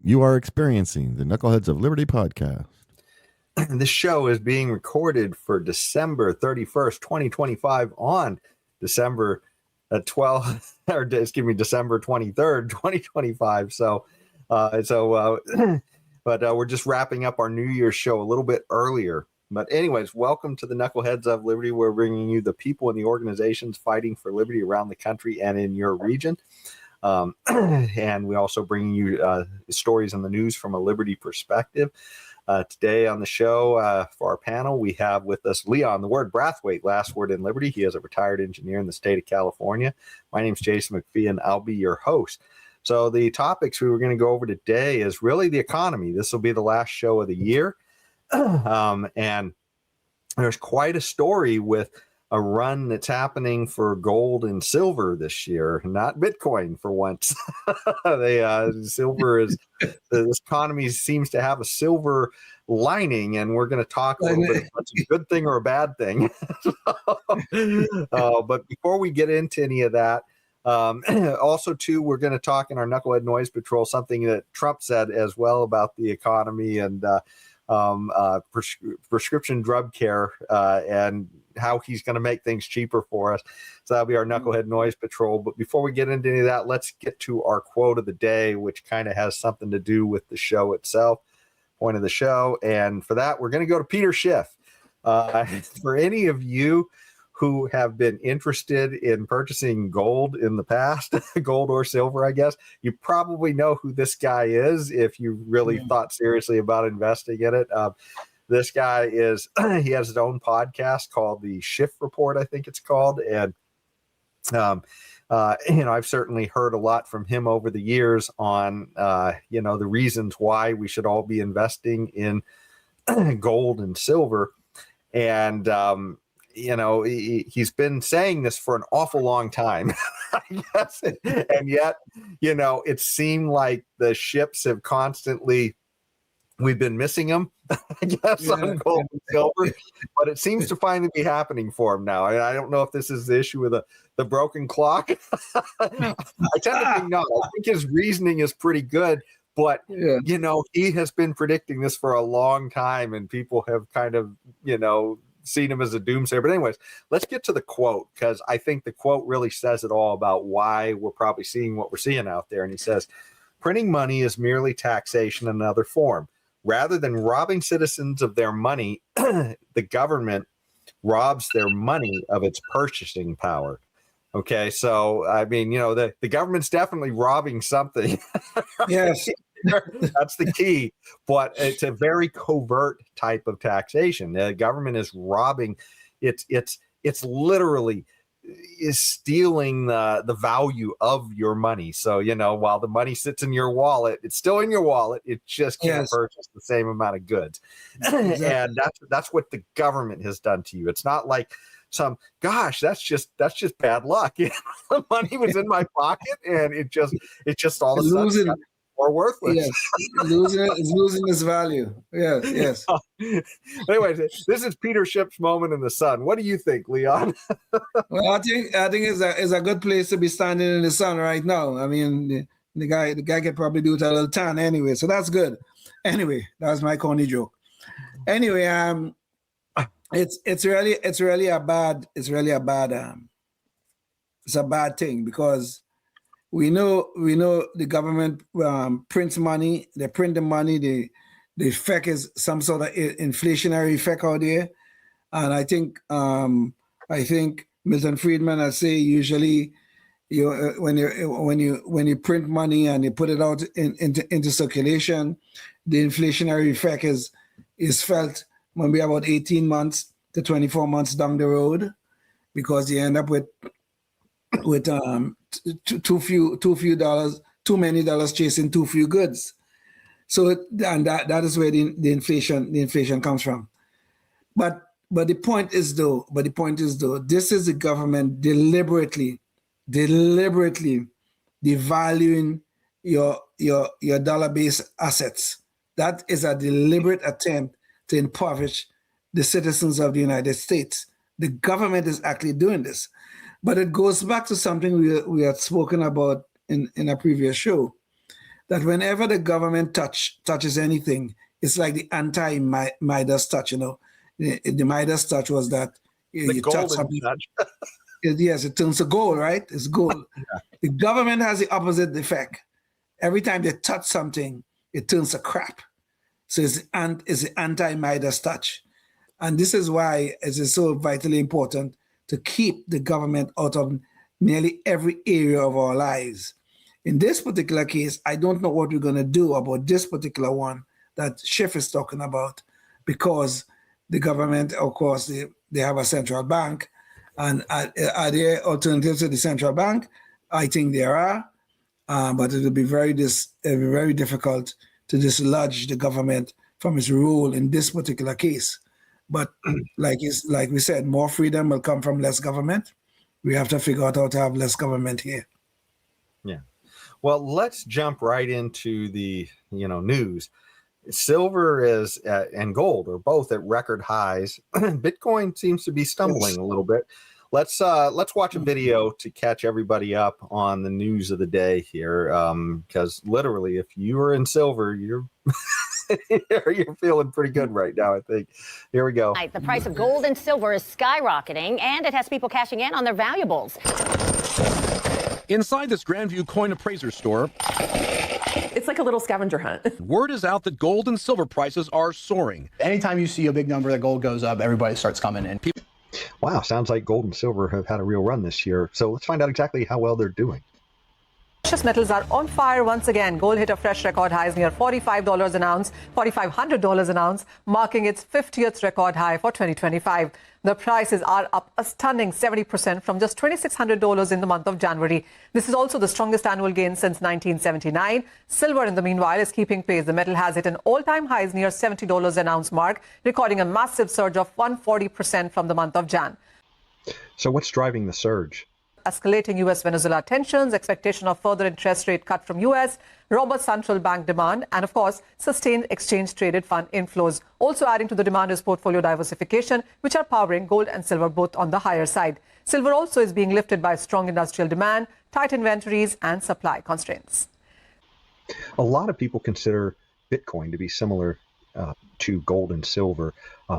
You are experiencing the Knuckleheads of Liberty podcast. This show is being recorded for December 31st, 2025 on December 12th, or excuse me, December 23rd, 2025. But we're just wrapping up our New Year's show a little bit earlier. But anyways, welcome to the Knuckleheads of Liberty. We're bringing you the people and the organizations fighting for liberty around the country and in your region. And we also bring you stories in the news from a liberty perspective. Today on the show for our panel, we have with us Leon, the word Brathwaite, last word in liberty. He is a retired engineer in the state of California. My name is Jason McPhee, and I'll be your host. So the topics we were going to go over today is really the economy. This will be the last show of the year. And there's quite a story with a run that's happening for gold and silver this year, not Bitcoin for once. Silver is, this economy seems to have a silver lining, and we're going to talk a little bit about a good thing or a bad thing. But before we get into any of that, also too, we're going to talk in our Knucklehead Noise Patrol something that Trump said as well about the economy and prescription drug care and how he's going to make things cheaper for us. So that'll be our Knucklehead Noise Patrol. But before we get into any of that, let's get to our quote of the day, which kind of has something to do with the show itself, point of the show. And for that, we're going to go to Peter Schiff. For any of you who have been interested in purchasing gold in the past, gold or silver, I guess, you probably know who this guy is if you really thought seriously about investing in it. This guy is, he has his own podcast called the Schiff Report, I think it's called. And, I've certainly heard a lot from him over the years on, the reasons why we should all be investing in gold and silver. And, he's been saying this for an awful long time, I guess. And yet, it seemed like the ships have constantly, we've been missing them, I guess, on gold and silver, but it seems to finally be happening for him now. I don't know if this is the issue with the broken clock. I tend to think no. I think his reasoning is pretty good, but, he has been predicting this for a long time, and people have kind of, seen him as a doomsayer. But anyways, let's get to the quote, because I think the quote really says it all about why we're probably seeing what we're seeing out there. And he says, printing money is merely taxation in another form. Rather than robbing citizens of their money, the government robs their money of its purchasing power. Okay, so, I mean, the government's definitely robbing something. Yes. That's the key, but it's a very covert type of taxation. The government is robbing. It's literally is stealing the value of your money. So, while the money sits in your wallet, it's still in your wallet. It just can't purchase the same amount of goods. Exactly. And that's what the government has done to you. It's not like that's just bad luck. The money was in my pocket, and it just all of a sudden got more worthless. Yes, it's losing its value. Yes. Anyways, this is Peter Schiff's moment in the sun. What do you think, Leon? Well, I think it's a good place to be standing in the sun right now. I mean, the guy could probably do it a little tan anyway, so that's good. Anyway, that's my corny joke. Anyway, it's really a bad thing, because we know the government prints money. They print the money. The effect is some sort of inflationary effect out there, and I think Milton Friedman has say usually when you print money and you put it out into circulation, the inflationary effect is felt maybe about 18 months to 24 months down the road, because you end up with too many dollars chasing too few goods. So that is where the inflation comes from. But the point is though, this is the government deliberately devaluing your dollar-based assets. That is a deliberate attempt to impoverish the citizens of the United States. The government is actually doing this. But it goes back to something we had spoken about in a previous show. that whenever the government touches anything, it's like the anti-Midas touch. The Midas touch was that you touch something. Yes, it turns to gold, right? It's gold. Yeah. The government has the opposite effect. Every time they touch something, it turns to crap. So it's the anti-Midas touch. And this is why it is so vitally important to keep the government out of nearly every area of our lives. In this particular case, I don't know what we're going to do about this particular one that Schiff is talking about, because the government, of course, they have a central bank. And are there alternatives to the central bank? I think there are, but it will be very difficult to dislodge the government from its role in this particular case. But like we said, more freedom will come from less government. We have to figure out how to have less government here. Yeah. Well, let's jump right into the news. Silver and gold are both at record highs. Bitcoin seems to be stumbling a little bit. Let's watch a video to catch everybody up on the news of the day here, because literally, if you are in silver, you're you're feeling pretty good right now, I think. Here we go. The price of gold and silver is skyrocketing, and it has people cashing in on their valuables. Inside this Grandview coin appraiser store, it's like a little scavenger hunt. Word is out that gold and silver prices are soaring. Anytime you see a big number that gold goes up, everybody starts coming in. Wow, sounds like gold and silver have had a real run this year. So let's find out exactly how well they're doing. Precious metals are on fire once again. Gold hit a fresh record highs near $45 an ounce, $4,500 an ounce, marking its 50th record high for 2025. The prices are up a stunning 70% from just $2,600 in the month of January. This is also the strongest annual gain since 1979. Silver, in the meanwhile, is keeping pace. The metal has hit an all-time highs near $70 an ounce mark, recording a massive surge of 140% from the month of Jan. So what's driving the surge? Escalating U.S.-Venezuela tensions, expectation of further interest rate cut from U.S., robust central bank demand, and of course, sustained exchange-traded fund inflows. Also adding to the demand is portfolio diversification, which are powering gold and silver both on the higher side. Silver also is being lifted by strong industrial demand, tight inventories, and supply constraints. A lot of people consider Bitcoin to be similar to gold and silver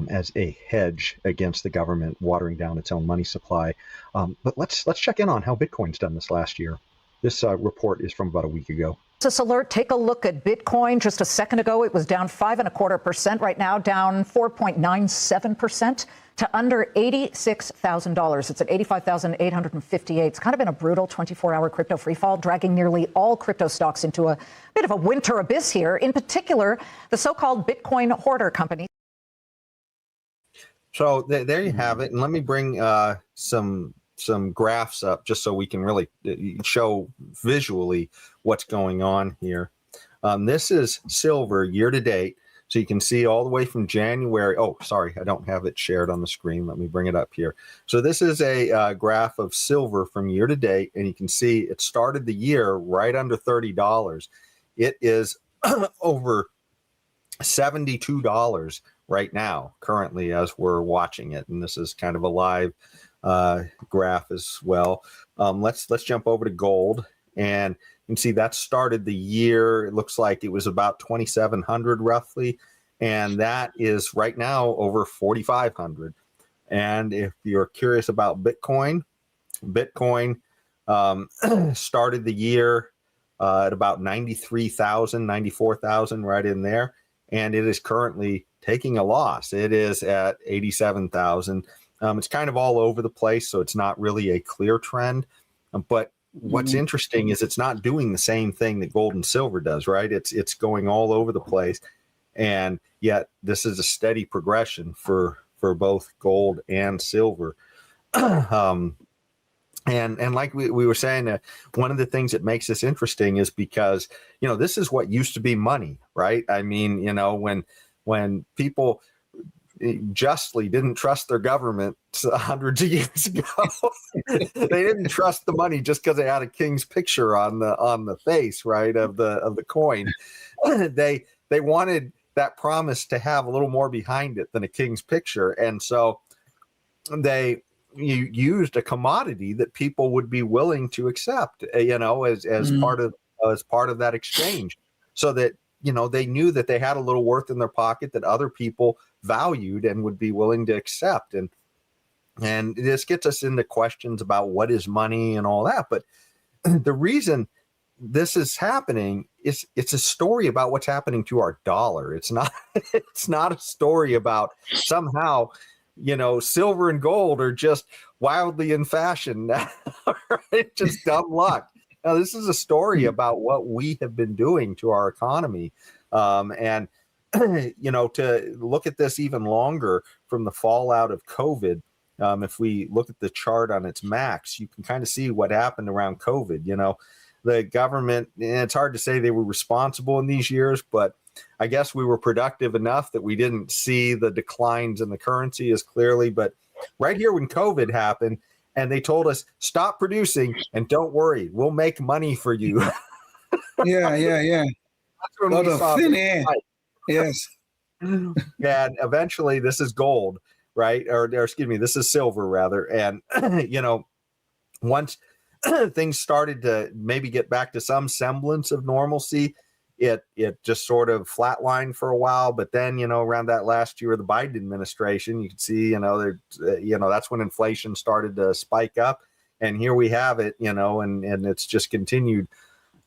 as a hedge against the government watering down its own money supply. But let's check in on how Bitcoin's done this last year. This report is from about a week ago. This alert, take a look at Bitcoin. Just a second ago, it was down 5.25%. Right now, down 4.97% to under $86,000. It's at $85,858. It's kind of been a brutal 24-hour crypto free fall, dragging nearly all crypto stocks into a bit of a winter abyss here. In particular, the so-called Bitcoin hoarder company. So there you have it. And let me bring some graphs up just so we can really show visually what's going on here. This is silver year to date. So you can see all the way from January. Oh, sorry, I don't have it shared on the screen. Let me bring it up here. So this is a graph of silver from year to date. And you can see it started the year right under $30. It is over $72 right now, currently, as we're watching it. And this is kind of a live graph as well. Let's jump over to gold, and you can see that started the year. It looks like it was about 2,700 roughly, and that is right now over 4,500. And if you're curious about Bitcoin started the year at about 93,000, 94,000, right in there, and it is currently taking a loss. It is at 87,000. It's kind of all over the place, so it's not really a clear trend. But what's interesting is it's not doing the same thing that gold and silver does, right? It's going all over the place, and yet this is a steady progression for both gold and silver. And like we were saying, one of the things that makes this interesting is because this is what used to be money, right? I mean, when people justly didn't trust their government hundreds of years ago. They didn't trust the money just because they had a king's picture on the face, right, of the coin. They wanted that promise to have a little more behind it than a king's picture, and so they used a commodity that people would be willing to accept, as part of that exchange. so that, they knew that they had a little worth in their pocket that other people valued and would be willing to accept. And this gets us into questions about what is money and all that. But the reason this is happening is it's a story about what's happening to our dollar. It's not a story about somehow, silver and gold are just wildly in fashion now. Right? Just dumb luck. Now, this is a story about what we have been doing to our economy. And to look at this even longer from the fallout of COVID, if we look at the chart on its max, you can kind of see what happened around COVID. The government, and it's hard to say they were responsible in these years, but I guess we were productive enough that we didn't see the declines in the currency as clearly. But right here when COVID happened and they told us, stop producing and don't worry, we'll make money for you. Yeah. That's when we saw thin air. Yes. And eventually this is gold, right? Or excuse me, this is silver rather. And, once things started to maybe get back to some semblance of normalcy, it just sort of flatlined for a while. But then, around that last year of the Biden administration, you could see, that's when inflation started to spike up. And here we have it, and it's just continued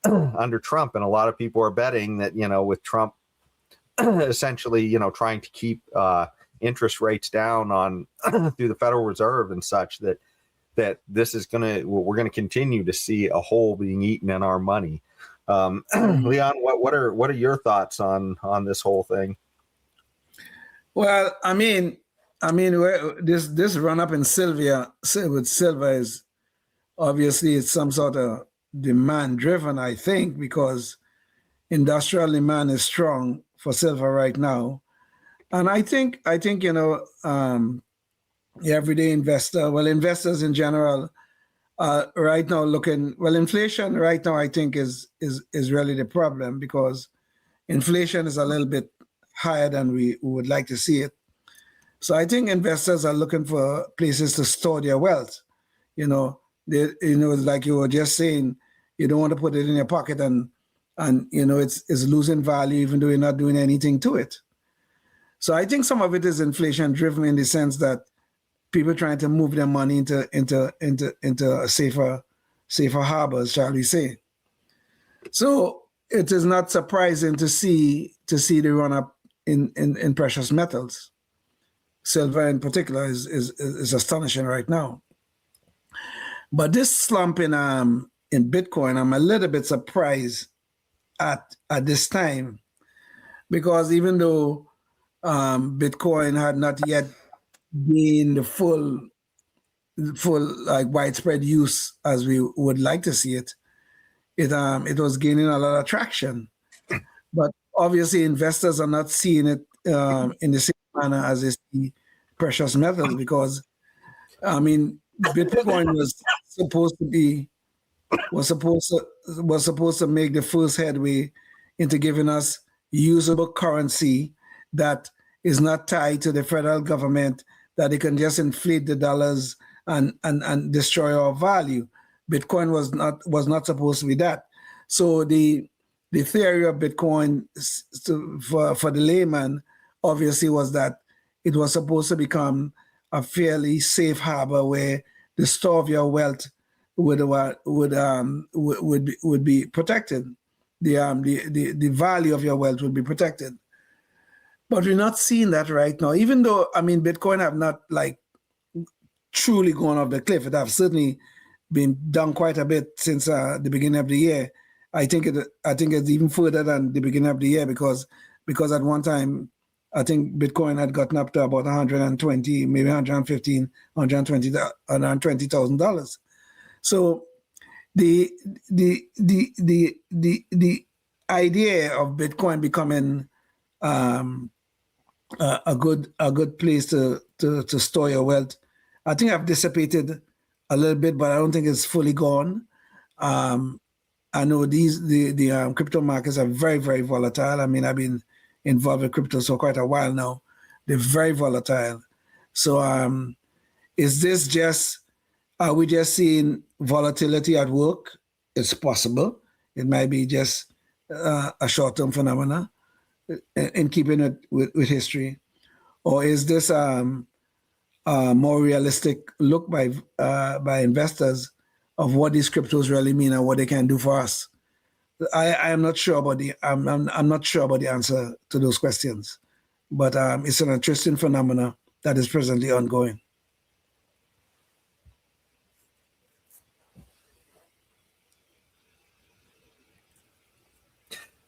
under Trump. And a lot of people are betting that, with Trump essentially, trying to keep interest rates down on through the Federal Reserve and such, that this is we're going to continue to see a hole being eaten in our money. Leon, what are your thoughts on this whole thing? Well, I mean, this run up in silver is obviously it's some sort of demand driven, I think, because industrial demand is strong for silver right now. And I think the everyday investor, investors in general, right now inflation right now I think is really the problem, because inflation is a little bit higher than we would like to see it. So I think investors are looking for places to store their wealth. Like you were just saying, you don't want to put it in your pocket and it's losing value even though you're not doing anything to it. So I think some of it is inflation driven in the sense that people trying to move their money into safer harbors, shall we say. So it is not surprising to see the run up in precious metals. Silver in particular is astonishing right now. But this slump in Bitcoin, I'm a little bit surprised at this time, because even though Bitcoin had not yet gained the full like widespread use as we would like to see it, it was gaining a lot of traction. But obviously investors are not seeing it in the same manner as they see precious metals, because Bitcoin was supposed to make the first headway into giving us usable currency that is not tied to the federal government, that it can just inflate the dollars and destroy our value. Bitcoin was not supposed to be that. So the theory of Bitcoin for the layman obviously was that it was supposed to become a fairly safe harbor where the store of your wealth would be protected. The value of your wealth would be protected. But we're not seeing that right now, even though, Bitcoin have not truly gone off the cliff. It have certainly been down quite a bit since the beginning of the year. I think it's even further than the beginning of the year, because at one time, I think Bitcoin had gotten up to about 120, maybe 115, $120,000. So the idea of Bitcoin becoming a good place to store your wealth, I think I've dissipated a little bit, but I don't think it's fully gone. I know the crypto markets are very, very volatile. I've been involved with crypto for quite a while now. They're very volatile. So are we just seeing volatility at work? It's possible. It might be just a short-term phenomena in keeping it with history, or is this a more realistic look by investors of what these cryptos really mean and what they can do for us? I am not sure about I'm not sure about the answer to those questions, but it's an interesting phenomena that is presently ongoing.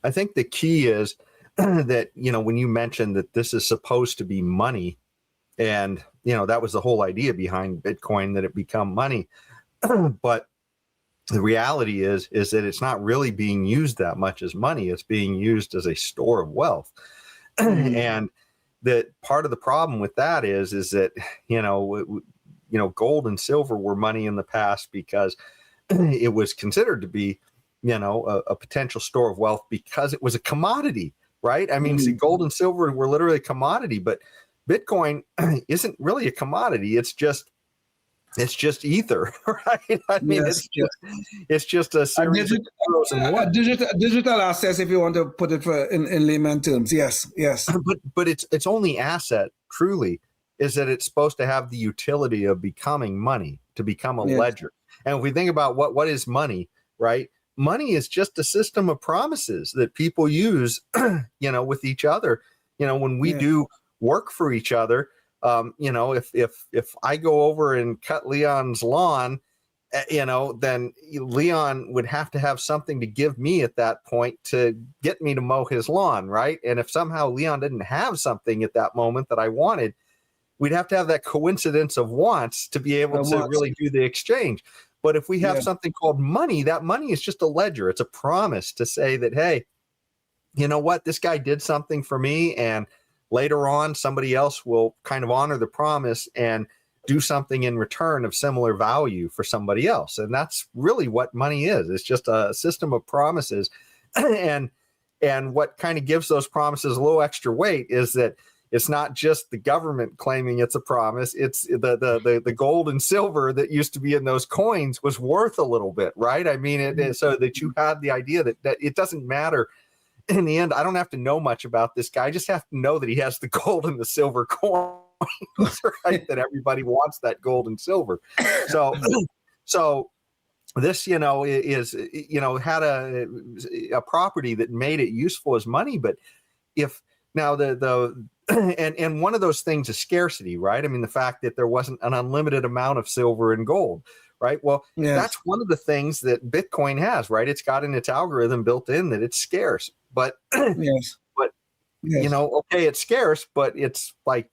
I think the key is that, when you mentioned that this is supposed to be money, and, that was the whole idea behind Bitcoin, that it become money. But the reality is that it's not really being used that much as money. It's being used as a store of wealth. And that part of the problem with that is that, gold and silver were money in the past because it was considered to be, a potential store of wealth because it was a commodity, right? I mean, see, gold and silver were literally a commodity, but Bitcoin isn't really a commodity. It's just ether, right? I mean, Yes, it's just a series of zeros and ones. Digital assets, if you want to put it in layman terms. Yes. But its only asset, truly, is that it's supposed to have the utility of becoming money, to become a ledger. And if we think about what is money, right? Money is just a system of promises that people use, with each other. When we do work for each other, if I go over and cut Leon's lawn, then Leon would have to have something to give me at that point to get me to mow his lawn, right? And if somehow Leon didn't have something at that moment that I wanted, we'd have to have that coincidence of wants to be able to really do the exchange. But if we have something called money, that money is just a ledger. It's a promise to say that, hey, you know what, this guy did something for me, and later on somebody else will kind of honor the promise and do something in return of similar value for somebody else. And that's really what money is. It's just a system of promises. And what kind of gives those promises a little extra weight is that it's not just the government claiming it's a promise. It's the gold and silver that used to be in those coins was worth a little bit, right? I mean, so that you had the idea that it doesn't matter. In the end, I don't have to know much about this guy. I just have to know that he has the gold and the silver coins, right? That everybody wants that gold and silver. So this, is, had a property that made it useful as money. But if now and one of those things is scarcity, right? I mean, the fact that there wasn't an unlimited amount of silver and gold, right? Well, that's one of the things that Bitcoin has, right? It's got in its algorithm built in that it's scarce, but okay, it's scarce, but it's like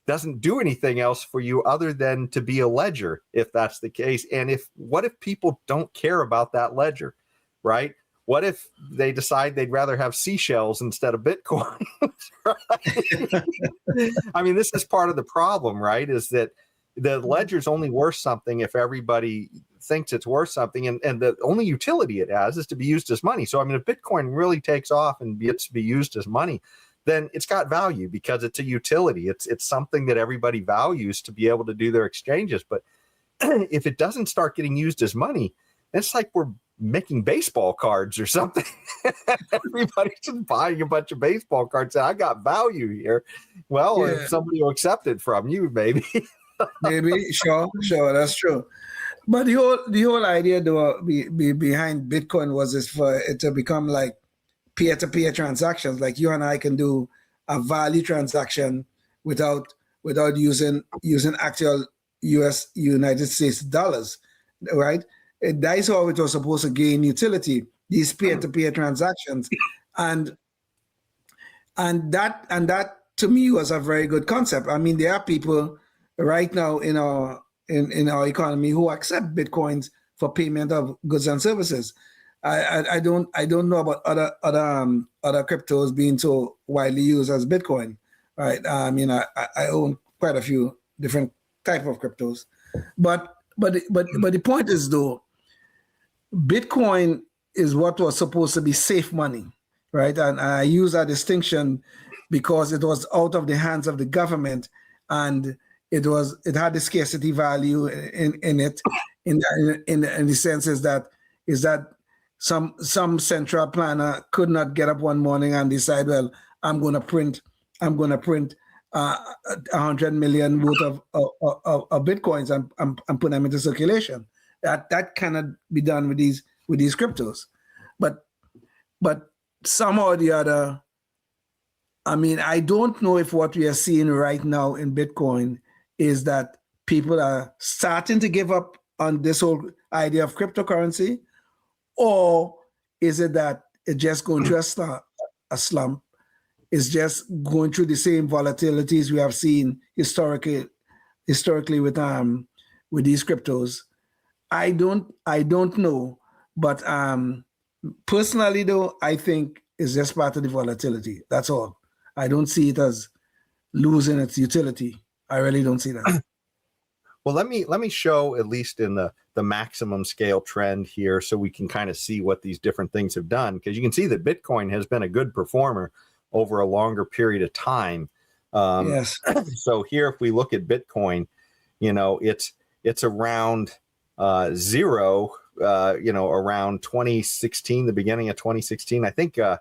doesn't do anything else for you other than to be a ledger, if that's the case. And what if people don't care about that ledger, right? What if they decide they'd rather have seashells instead of Bitcoin? Right? I mean, this is part of the problem, right? Is that the ledger's only worth something if everybody thinks it's worth something, and the only utility it has is to be used as money. So, I mean, if Bitcoin really takes off and gets to be used as money, then it's got value because it's a utility. It's something that everybody values to be able to do their exchanges. But if it doesn't start getting used as money, it's like we're making baseball cards or something. Everybody's just buying a bunch of baseball cards. I got value here. Well, if somebody will accept it from you, maybe. Maybe, sure, that's true. But the whole idea though behind Bitcoin was this for it to become like peer-to-peer transactions. Like you and I can do a value transaction without using actual United States dollars, right? That is how it was supposed to gain utility, these peer-to-peer transactions. And that to me was a very good concept. I mean, there are people right now in our economy who accept Bitcoins for payment of goods and services. I don't know about other cryptos being so widely used as Bitcoin, right? I mean, I own quite a few different type of cryptos, but the point is though, Bitcoin is what was supposed to be safe money, right? And I use that distinction because it was out of the hands of the government, and it had the scarcity value in it, in the sense is that some central planner could not get up one morning and decide, well, I'm going to print 100 million worth of bitcoins and put them into circulation. That cannot be done with these cryptos. But somehow or the other, I mean, I don't know if what we are seeing right now in Bitcoin is that people are starting to give up on this whole idea of cryptocurrency, or is it that it's just going through a slump? It's just going through the same volatilities we have seen historically with these cryptos. I don't know, but personally though, I think it's just part of the volatility. That's all. I don't see it as losing its utility. I really don't see that. Well, let me show at least in the maximum scale trend here, so we can kind of see what these different things have done, because you can see that Bitcoin has been a good performer over a longer period of time. Yes. So here, if we look at Bitcoin, it's around zero. Around 2016, the beginning of 2016. I think it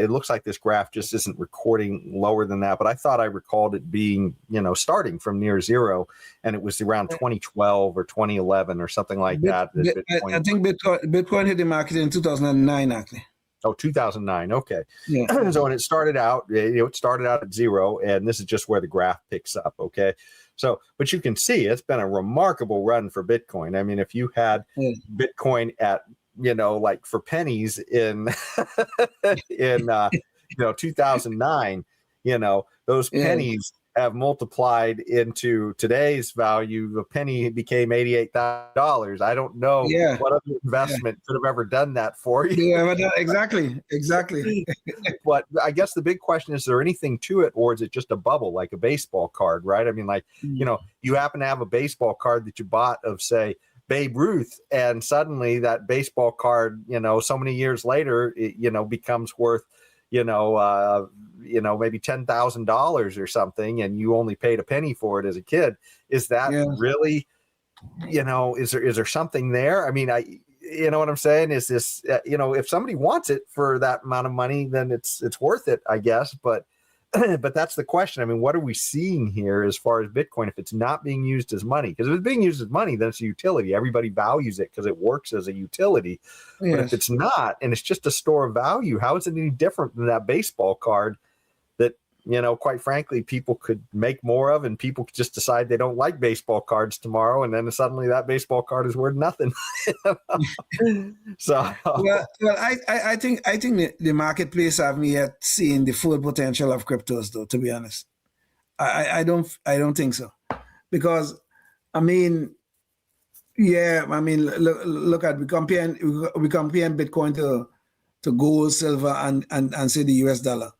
looks like this graph just isn't recording lower than that, but I thought I recalled it being, starting from near zero, and it was around 2012 or 2011 or something like that. I think Bitcoin hit the market in 2009, actually. Oh, 2009. Okay. Yeah. So when it started out, it started out at zero, and this is just where the graph picks up. Okay. So, but you can see it's been a remarkable run for Bitcoin. I mean, if you had Bitcoin at, like for pennies in 2009, those pennies have multiplied into today's value. The penny became $88,000. I don't know what other investment could have ever done that for you. Yeah, exactly. But I guess the big question is there anything to it, or is it just a bubble like a baseball card, right? I mean, like, you happen to have a baseball card that you bought of, say, Babe Ruth, and suddenly that baseball card, so many years later, it, becomes worth, maybe $10,000 or something, and you only paid a penny for it as a kid. Is that really, is there something there? I mean, you know what I'm saying? Is this, if somebody wants it for that amount of money, then it's worth it, I guess. But that's the question. I mean, what are we seeing here as far as Bitcoin if it's not being used as money? Because if it's being used as money, then it's a utility. Everybody values it because it works as a utility. But if it's not, and it's just a store of value, how is it any different than that baseball card that, quite frankly, people could make more of, and people could just decide they don't like baseball cards tomorrow, and then suddenly that baseball card is worth nothing. So, I think the marketplace haven't yet seen the full potential of cryptos, though. To be honest, I don't think so, because look at we comparing Bitcoin to gold, silver, and say the US dollar.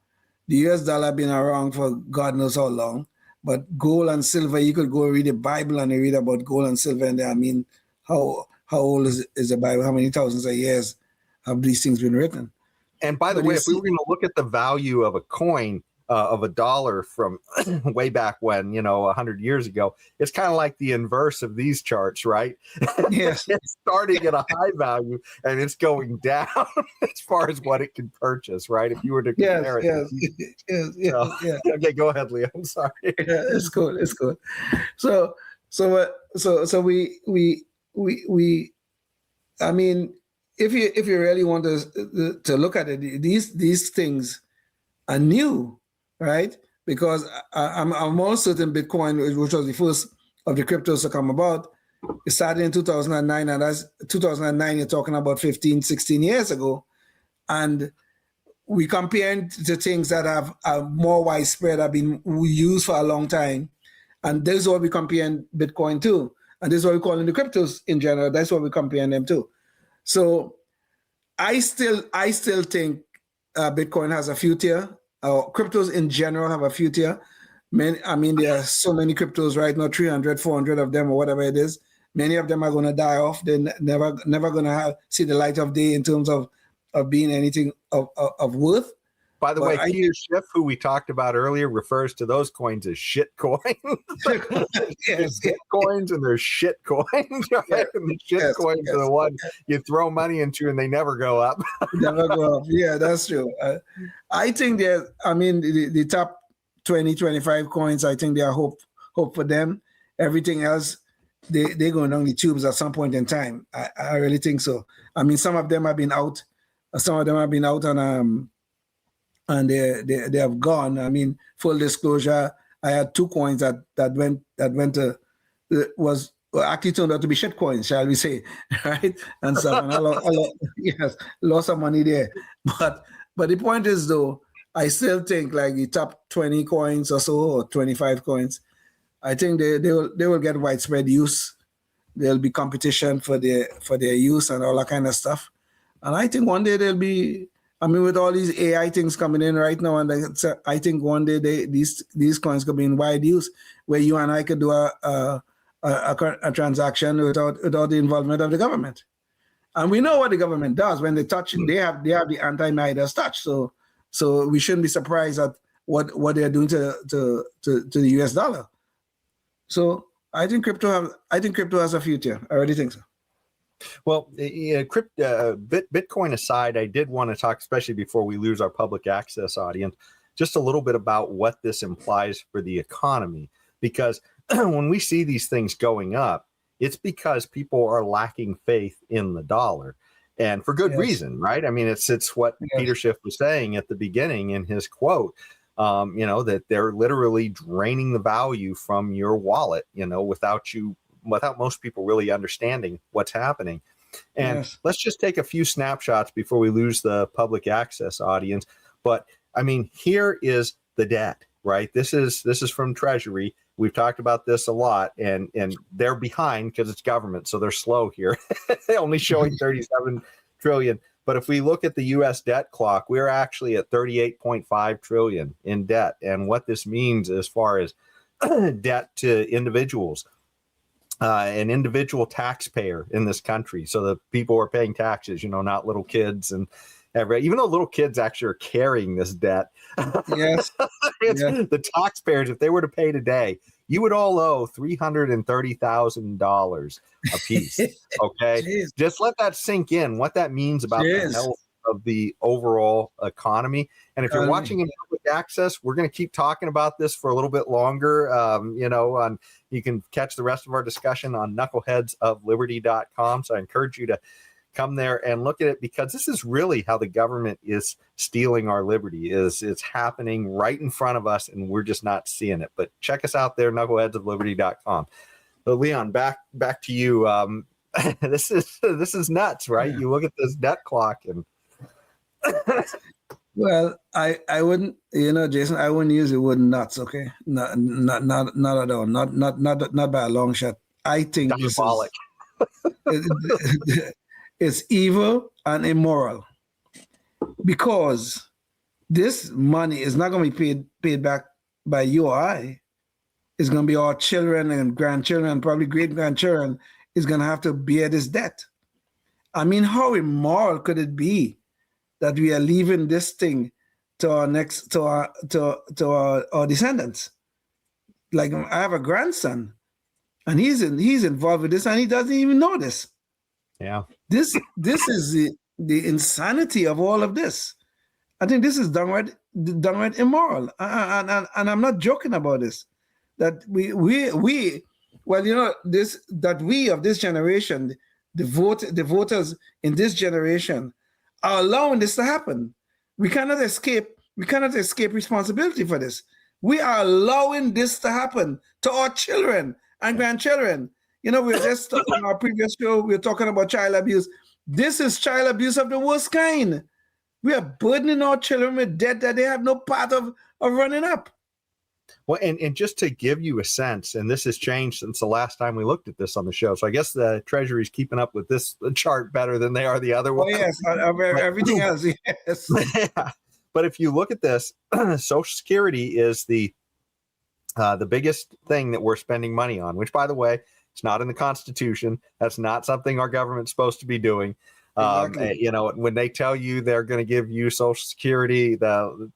The US dollar been around for God knows how long, but gold and silver, you could go read the Bible and you read about gold and silver, and I mean, how old is the Bible? How many thousands of years have these things been written? And by the way, if we were going to look at the value of a coin, of a dollar from way back when, 100 years ago, it's kind of like the inverse of these charts, right? Yes. It's starting at a high value and it's going down as far as what it can purchase, right? If you were to compare it. Yes. Okay, go ahead, Leo. I'm sorry. Yeah, it's good. So we I mean, if you really want to look at it, these things are new, right? Because I'm almost certain Bitcoin, which was the first of the cryptos to come about, it started in 2009, and that's 2009, you're talking about 15, 16 years ago. And we comparing to things that are more widespread, have been used for a long time. And this is what we're comparing Bitcoin to. And this is what we're calling the cryptos in general. That's what we're comparing them to. So I still think Bitcoin has a future. Cryptos in general have a future. There are so many cryptos right now, 300, 400 of them or whatever it is. Many of them are going to die off. They're never going to see the light of day in terms of being anything of worth. By the But way, Peter Schiff, who we talked about earlier, refers to those coins as shit coins. yes, There's Bitcoins and there's shit coins, right? Yeah. And the shit Yes, coins are the one you throw money into and they never go up. never go up. Yeah, that's true. I think the top 20, 25 coins, I think there are hope for them. Everything else, they're going down the tubes at some point in time. I really think so. I mean, some of them have been out. Some of them have been out and they have gone. I mean, full disclosure, I had 2 coins that went to was actually turned out to be shit coins, shall we say, right? And so and I lost some money there. But the point is, though, I still think like the top 20 coins or so, or 25 coins, I think they will get widespread use. There'll be competition for their use and all that kind of stuff. And I think one day they'll be. I mean, with all these AI things coming in right now, and I think one day these coins could be in wide use, where you and I could do a transaction without the involvement of the government. And we know what the government does when they touch. They have the anti-Midas Touch. So we shouldn't be surprised at what they're doing to the US dollar. So I think crypto has a future. I already think so. Well, Bitcoin aside, I did want to talk, especially before we lose our public access audience, just a little bit about what this implies for the economy. Because when we see these things going up, it's because people are lacking faith in the dollar, and for good reason, right? I mean, it's what Peter Schiff was saying at the beginning in his quote. That they're literally draining the value from your wallet, without most people really understanding what's happening. And let's just take a few snapshots before we lose the public access audience. But I mean, here is the debt, right? This is from Treasury. We've talked about this a lot, and they're behind because it's government, so they're slow here. They're only showing 37 trillion. But if we look at the U.S. debt clock, we're actually at 38.5 trillion in debt. And what this means as far as debt to individuals, an individual taxpayer in this country. So the people are paying taxes, not little kids, and even though little kids actually are carrying this debt. Yes. The taxpayers, if they were to pay today, you would all owe $330,000 a piece. Okay. Jeez. Just let that sink in, what that means about the health of the overall economy. And if you're watching in public access, we're going to keep talking about this for a little bit longer. You can catch the rest of our discussion on knuckleheadsofliberty.com. So I encourage you to come there and look at it, because this is really how the government is stealing our liberty. It's happening right in front of us, and we're just not seeing it. But check us out there, knuckleheadsofliberty.com. So Leon, back to you. This is nuts, right? You look at this debt clock and Well, I wouldn't, Jason, I wouldn't use the word nuts, okay? Not at all. Not by a long shot. I think diabolic. It's evil and immoral, because this money is not going to be paid back by you or I. It's going to be our children and grandchildren and probably great-grandchildren is going to have to bear this debt. I mean, how immoral could it be that we are leaving this thing to our descendants? Like, I have a grandson, and he's involved with this, and he doesn't even know this. Yeah. This is the insanity of all of this. I think this is downright immoral, and I'm not joking about this. That we of this generation, the voters in this generation, are allowing this to happen. We cannot escape responsibility for this. We are allowing this to happen to our children and grandchildren. We were just on our previous show, we were talking about child abuse. This is child abuse of the worst kind. We are burdening our children with debt that they have no part of running up. Well, and just to give you a sense, and this has changed since the last time we looked at this on the show. So I guess the Treasury's keeping up with this chart better than they are the other one. Oh, yes, everything else, yes. Yeah. But if you look at this, Social Security is the biggest thing that we're spending money on, which, by the way, it's not in the Constitution. That's not something our government's supposed to be doing. Exactly. You know, when they tell you they're going to give you Social Security, the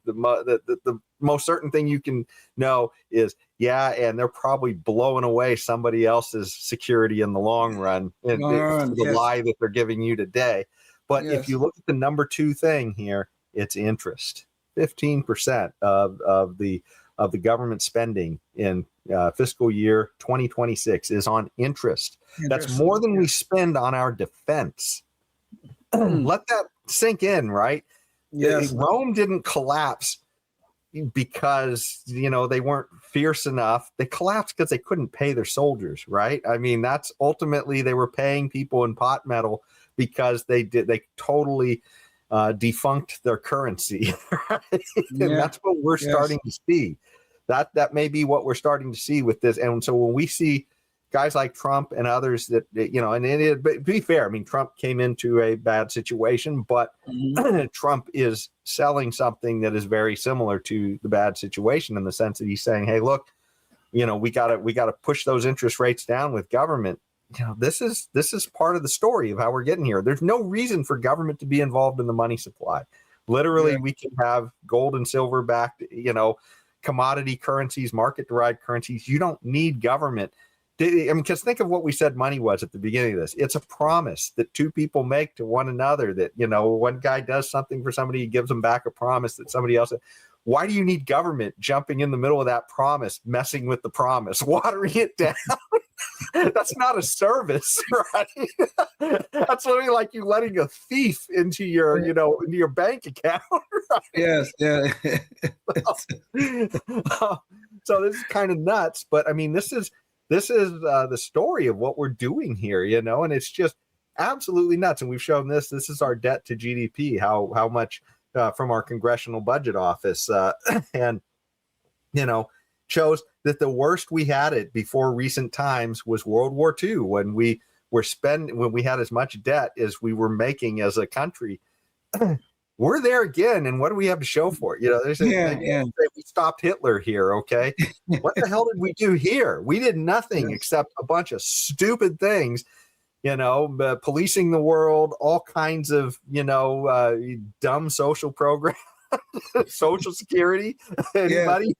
most certain thing you can know is, yeah, and they're probably blowing away somebody else's security in the long run, and the Yes. lie that they're giving you today. But if Yes. you look at the number two thing here, it's interest. 15% of the government spending in fiscal year 2026 is on interest. That's Interest. more than we spend on our defense. Let that sink in, right? Yes. Rome didn't collapse because, you know, they weren't fierce enough. They collapsed because they couldn't pay their soldiers, right? I mean, that's ultimately they were paying people in pot metal because they totally defunct their currency, right? And that's what we're starting to see. That may be what we're starting to see with this. And so when we see guys like Trump and others that, you know, and but to be fair, I mean, Trump came into a bad situation, but Trump is selling something that is very similar to the bad situation in the sense that he's saying, hey, look, you know, we gotta push those interest rates down with government. You know, this is part of the story of how we're getting here. There's no reason for government to be involved in the money supply. Literally, we can have gold and silver backed, you know, commodity currencies, market derived currencies. You don't need government. I mean, because think of what we said money was at the beginning of this. It's a promise that two people make to one another that, you know, one guy does something for somebody, he gives them back a promise that somebody else. Why do you need government jumping in the middle of that promise, messing with the promise, watering it down? That's not a service, right? That's literally like you letting a thief into your, you know, into your bank account. Right? Yes. Yeah. So this is kind of nuts, but I mean, this is the story of what we're doing here, you know, and it's just absolutely nuts. And we've shown this. This is our debt to GDP, how much from our congressional budget office, and you know, shows that the worst we had it before recent times was World War II, when we had as much debt as we were making as a country. We're there again, and what do we have to show for it? You know, we stopped Hitler here, okay? What the hell did we do here? We did nothing except a bunch of stupid things, you know, policing the world, all kinds of, you know, dumb social programs, Social Security. Anybody?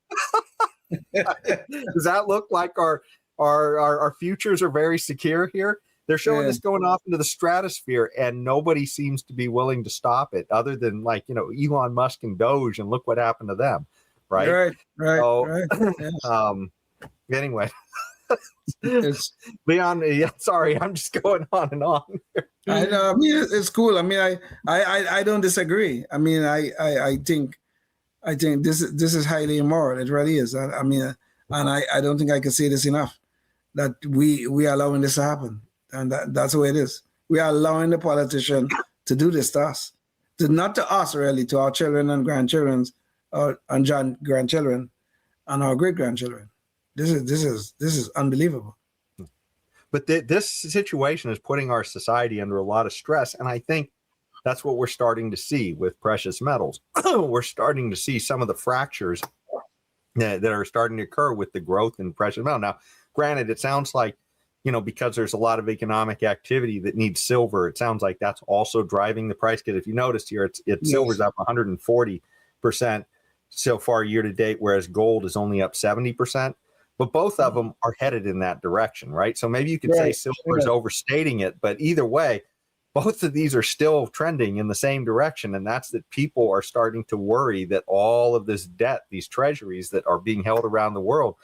Does that look like our futures are very secure here? They're showing this going off into the stratosphere, and nobody seems to be willing to stop it, other than, like, you know, Elon Musk and Doge, and look what happened to them, right? Right. Anyway, Leon, sorry, I'm just going on and on. I know. I mean, it's cool. I mean, I don't disagree. I mean, I think this is highly immoral. It really is. I mean, and I don't think I can say this enough, that we are allowing this to happen. And that's the way it is. We are allowing the politician to do this to us, not to us really, to our children and grandchildren, and grandchildren, and our great grandchildren. This is unbelievable. But this situation is putting our society under a lot of stress, and I think that's what we're starting to see with precious metals. We're starting to see some of the fractures that are starting to occur with the growth in precious metal. Now, granted, it sounds like, you know, because there's a lot of economic activity that needs silver, it sounds like that's also driving the price. Because if you noticed here, silver's up 140% so far year to date, whereas gold is only up 70%. But both of them are headed in that direction, right? So maybe you could say silver is overstating it, but either way, both of these are still trending in the same direction. And that's that people are starting to worry that all of this debt, these treasuries that are being held around the world,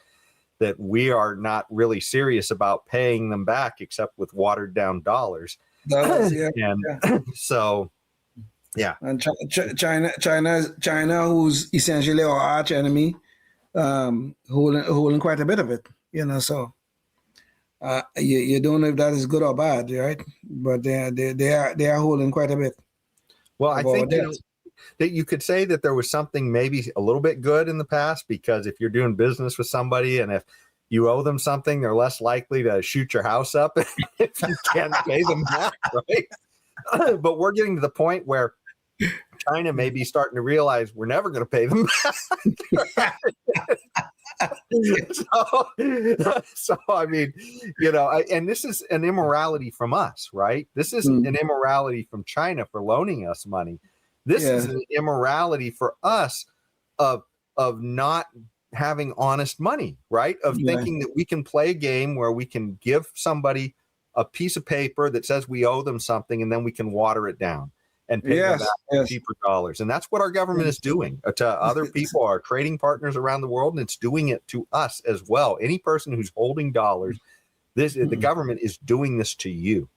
that we are not really serious about paying them back except with watered down dollars. So, yeah. And China, who's essentially our arch enemy, holding quite a bit of it, you know. So you don't know if that is good or bad, right? But they are holding quite a bit. Well, I think that you could say that there was something maybe a little bit good in the past, because if you're doing business with somebody and if you owe them something, they're less likely to shoot your house up if you can't pay them back, right? But we're getting to the point where China may be starting to realize we're never going to pay them back. so I mean, and this is an immorality from us, right? This isn't an immorality from China for loaning us money. This is an immorality for us of not having honest money, right? Of thinking that we can play a game where we can give somebody a piece of paper that says we owe them something, and then we can water it down and pay them back cheaper dollars. And that's what our government is doing to other people, our trading partners around the world, and it's doing it to us as well. Any person who's holding dollars, the government is doing this to you.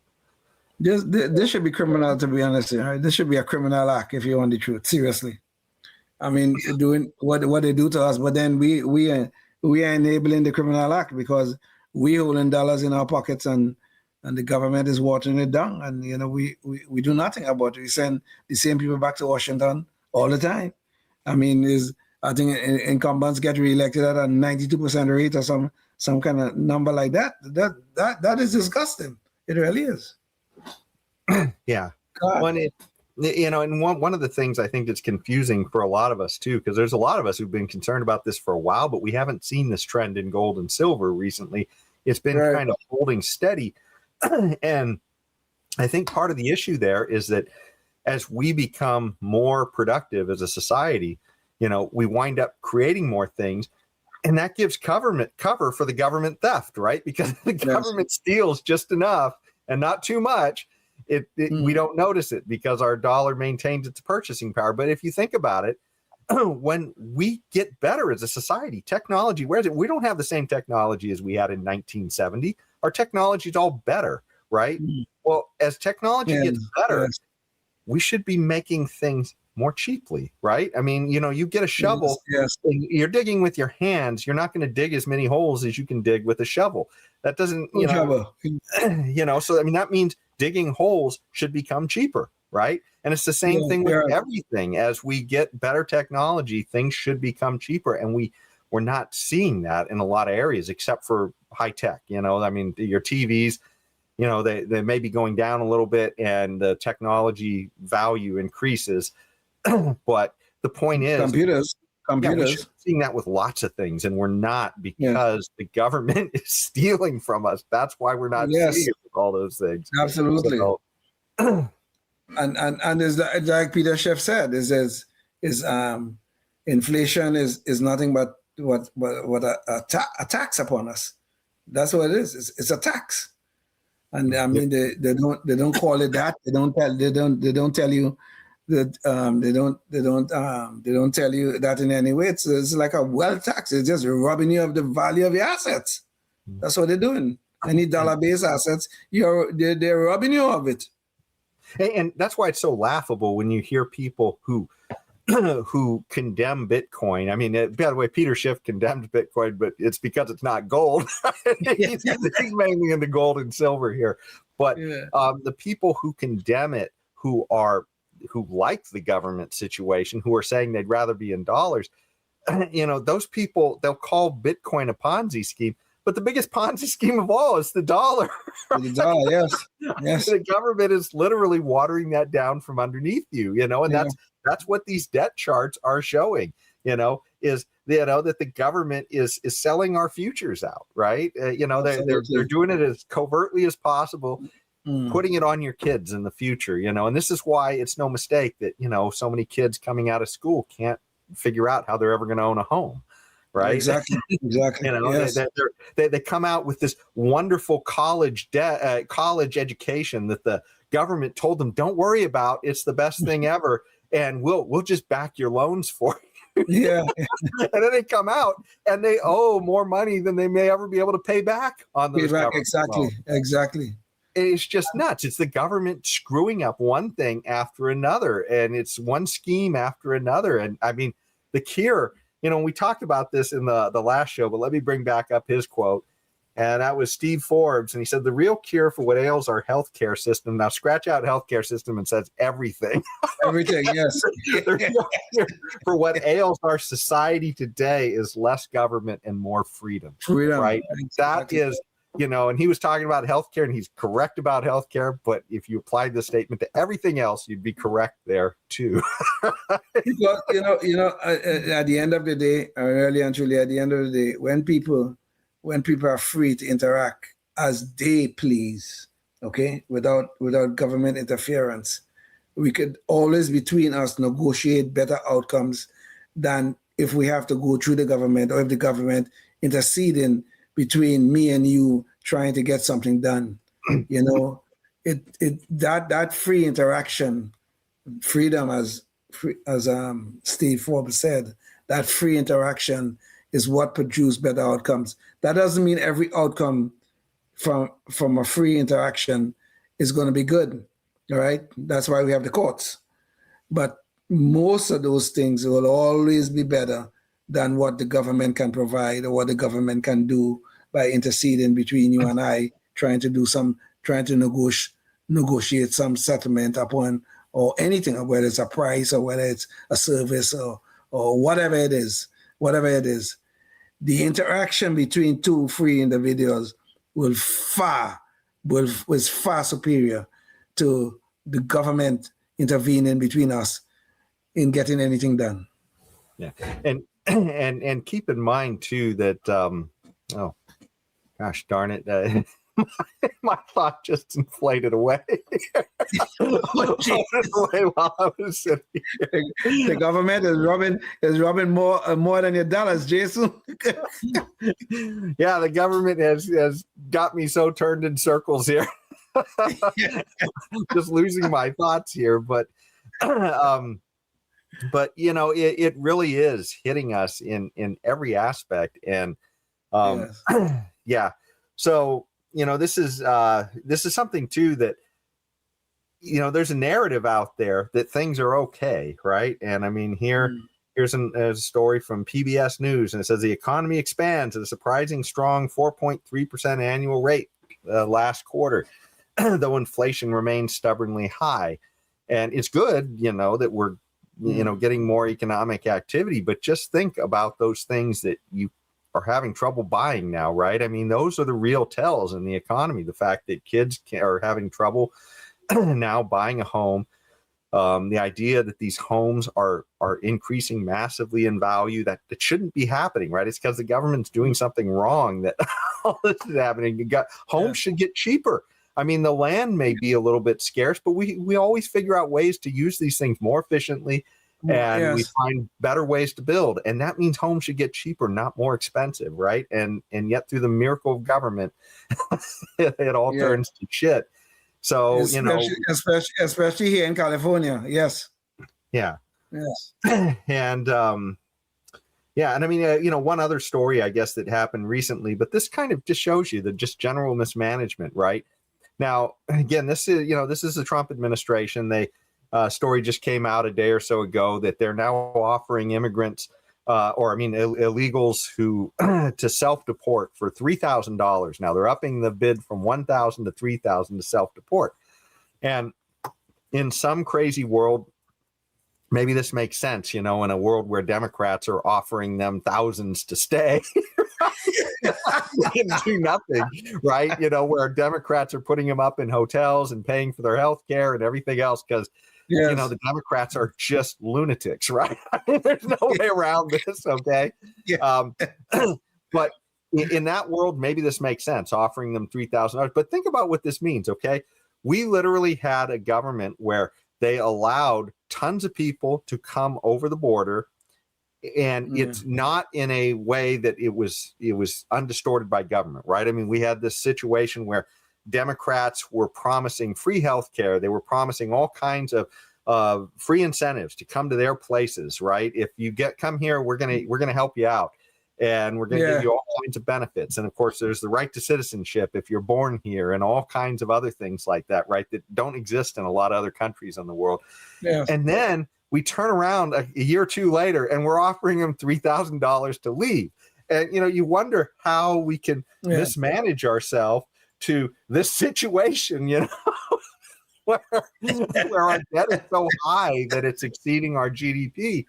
This should be criminal, to be honest. Right? This should be a criminal act, if you want the truth. Seriously. I mean, doing what they do to us, but then we are enabling the criminal act because we holding dollars in our pockets and the government is watering it down. And, we do nothing about it. We send the same people back to Washington all the time. I mean, I think incumbents get reelected at a 92% rate or some kind of number like that. That is disgusting. It really is. Yeah. And one of the things I think that's confusing for a lot of us too, because there's a lot of us who've been concerned about this for a while, but we haven't seen this trend in gold and silver recently. It's been kind of holding steady. And I think part of the issue there is that as we become more productive as a society, we wind up creating more things, and that gives cover for the government theft, right? Because the government steals just enough and not too much. We don't notice it because our dollar maintains its purchasing power. But if you think about it, when we get better as a society, technology, where is it? We don't have the same technology as we had in 1970. Our technology is all better, right? Well, as technology gets better, we should be making things more cheaply, right? I mean, you get a shovel, and you're digging with your hands. You're not going to dig as many holes as you can dig with a shovel. That doesn't, so I mean, that means digging holes should become cheaper, right? And it's the same thing with everything. As we get better technology, things should become cheaper, and we're not seeing that in a lot of areas except for high tech. I mean, your TVs, they may be going down a little bit, and the technology value increases. But the point is, computers. We're seeing that with lots of things, and we're not, because the government is stealing from us. That's why we're not seeing it with all those things. Absolutely. So, and as like Peter Schiff said, is inflation is nothing but what a tax upon us. That's what it is. It's a tax. And I mean, they don't call it that. They don't tell you that they don't tell you that in any way. It's like a wealth tax. It's just robbing you of the value of your assets. That's what they're doing. Any dollar-based assets, they're robbing you of it. And that's why it's so laughable when you hear people who condemn Bitcoin. I mean, by the way, Peter Schiff condemned Bitcoin, but it's because it's not gold. He's mainly into gold and silver here. But the people who condemn it, who like the government situation, who are saying they'd rather be in dollars, those people, they'll call Bitcoin a Ponzi scheme. But the biggest Ponzi scheme of all is the dollar. The dollar, yes. The government is literally watering that down from underneath you, and that's what these debt charts are showing, is that the government is selling our futures out, right? They're doing it as covertly as possible, putting it on your kids in the future, and this is why it's no mistake that, so many kids coming out of school can't figure out how they're ever going to own a home. Right. Exactly. Yes. They come out with this wonderful college education that the government told them, don't worry about. It's the best thing ever. And we'll just back your loans for you. Yeah. And then they come out and they owe more money than they may ever be able to pay back on those. Exactly. It's just nuts. It's the government screwing up one thing after another, and it's one scheme after another. And I mean, the cure, we talked about this in the last show, but let me bring back up his quote. And that was Steve Forbes. And he said, the real cure for what ails our healthcare system, now scratch out healthcare system and says everything. Everything, yes. The real cure for what ails our society today is less government and more freedom. Freedom. Right? Exactly. and he was talking about healthcare, and he's correct about healthcare. But if you applied the statement to everything else, you'd be correct there too. Because, at the end of the day, really and truly, at the end of the day, when people are free to interact as they please, okay, without government interference, we could always between us negotiate better outcomes than if we have to go through the government, or if the government interceding between me and you trying to get something done. That free interaction, freedom, as Steve Forbes said, that free interaction is what produces better outcomes. That doesn't mean every outcome from a free interaction is going to be good. All right, that's why we have the courts. But most of those things will always be better than what the government can provide or what the government can do by interceding between you and I, trying to negotiate some settlement upon, or anything, whether it's a price or whether it's a service or whatever it is. The interaction between two free individuals was far superior to the government intervening between us in getting anything done. Yeah, and keep in mind too that oh gosh darn it, my thought just inflated away. While I was sitting here. The government is robbing more than your dollars, Jason. Yeah, the government has got me so turned in circles here. Just losing my thoughts here, but it really is hitting us in every aspect, and Yes. yeah. So this is something too that there's a narrative out there that things are okay, right? And I mean here's a story from PBS News, and it says the economy expands at a surprising strong 4.3% annual rate last quarter, though inflation remains stubbornly high. And it's good, that we're getting more economic activity, but just think about those things that you are having trouble buying now, right? I mean, those are the real tells in the economy. The fact that kids are having trouble now buying a home, the idea that these homes are increasing massively in value, that shouldn't be happening, right? It's because the government's doing something wrong that all this is happening. Homes should get cheaper. I mean, the land may be a little bit scarce, but we always figure out ways to use these things more efficiently, and we find better ways to build. And that means homes should get cheaper, not more expensive, right? And yet through the miracle of government, it all turns to shit. So, especially here in California. Yes. Yeah. Yes. And and I mean, one other story, I guess, that happened recently, but this kind of just shows you the just general mismanagement, right? Now, again, this is the Trump administration. Story just came out a day or so ago that they're now offering immigrants, illegals who to self-deport for $3,000. Now they're upping the bid from $1,000 to $3,000 to self-deport. And in some crazy world, maybe this makes sense, in a world where Democrats are offering them thousands to stay. And do nothing, right? Where Democrats are putting them up in hotels and paying for their health care and everything else because, the Democrats are just lunatics, right? There's no way around this, okay? Yeah. But in that world, maybe this makes sense, offering them $3,000. But think about what this means, okay? We literally had a government where they allowed tons of people to come over the border, and it's not in a way that it was undistorted by government, right? I mean, we had this situation where Democrats were promising free health care. They were promising all kinds of free incentives to come to their places, right? If you come here, we're gonna help you out, and we're gonna give you all kinds of benefits. And of course, there's the right to citizenship if you're born here, and all kinds of other things like that, right? That don't exist in a lot of other countries in the world. Yes. And then we turn around a year or two later, and we're offering them $3,000 to leave. And you wonder how we can mismanage ourselves to this situation, where our debt is so high that it's exceeding our GDP.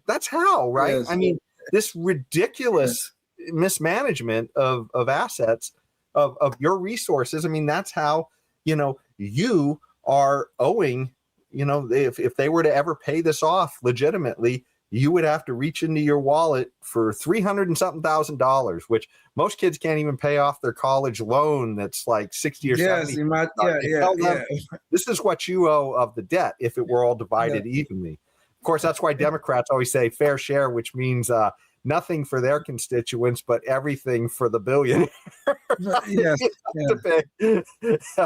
That's how, right? Yes. I mean, this ridiculous mismanagement of assets of your resources. I mean, that's how, you are owing, if they were to ever pay this off legitimately, you would have to reach into your wallet for $300 and something thousand, which most kids can't even pay off their college loan. That's like 60 or 70. This is what you owe of the debt if it were all divided evenly. Of course, that's why Democrats always say fair share, which means nothing for their constituents, but everything for the billionaire.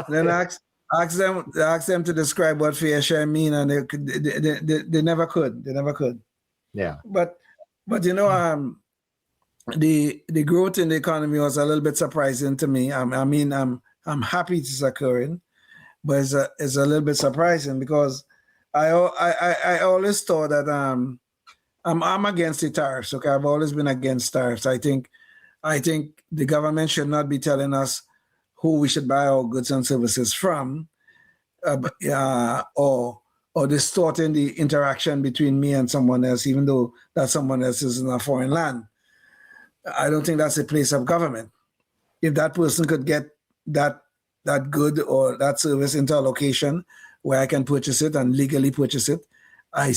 Then ask them to describe what fair share mean, and they never could. They never could. Yeah. But the growth in the economy was a little bit surprising to me. I'm happy it's occurring, but it's a little bit surprising because I always thought that I'm against the tariffs. Okay, I've always been against tariffs. I think the government should not be telling us who we should buy our goods and services from, or distorting the interaction between me and someone else, even though that someone else is in a foreign land. I don't think that's a place of government. If that person could get that good or that service into a location where I can purchase it and legally purchase it, I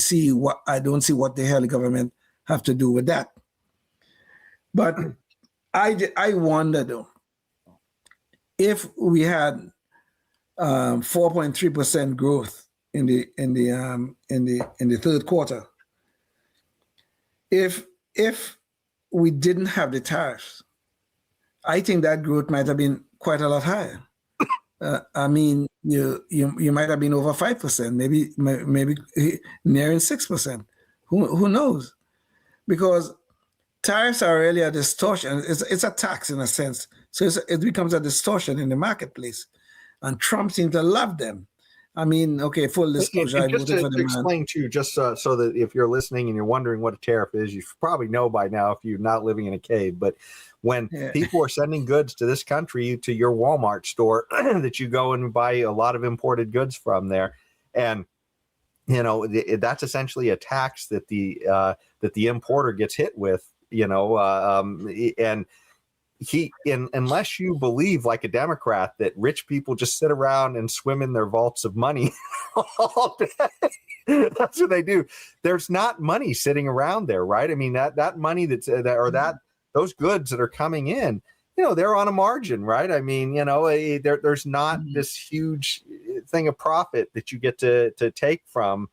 don't see what the hell the government have to do with that. But I wonder though, if we had 4.3% growth in the third quarter, if we didn't have the tariffs, I think that growth might have been quite a lot higher. I mean, you might have been over 5%, maybe nearing 6%. Who knows? Because tariffs are really a distortion. It's a tax in a sense, so it becomes a distortion in the marketplace, and Trump seems to love them. I mean, okay, full disclosure. And just to explain too, just so that if you're listening and you're wondering what a tariff is, you probably know by now if you're not living in a cave. But when people are sending goods to this country, to your Walmart store, that you go and buy a lot of imported goods from there, and that's essentially a tax that the importer gets hit with. And unless you believe, like a Democrat, that rich people just sit around and swim in their vaults of money all day, that's what they do. There's not money sitting around there, right? I mean, that money those goods that are coming in, they're on a margin, right? I mean, there's not this huge thing of profit that you get to take from,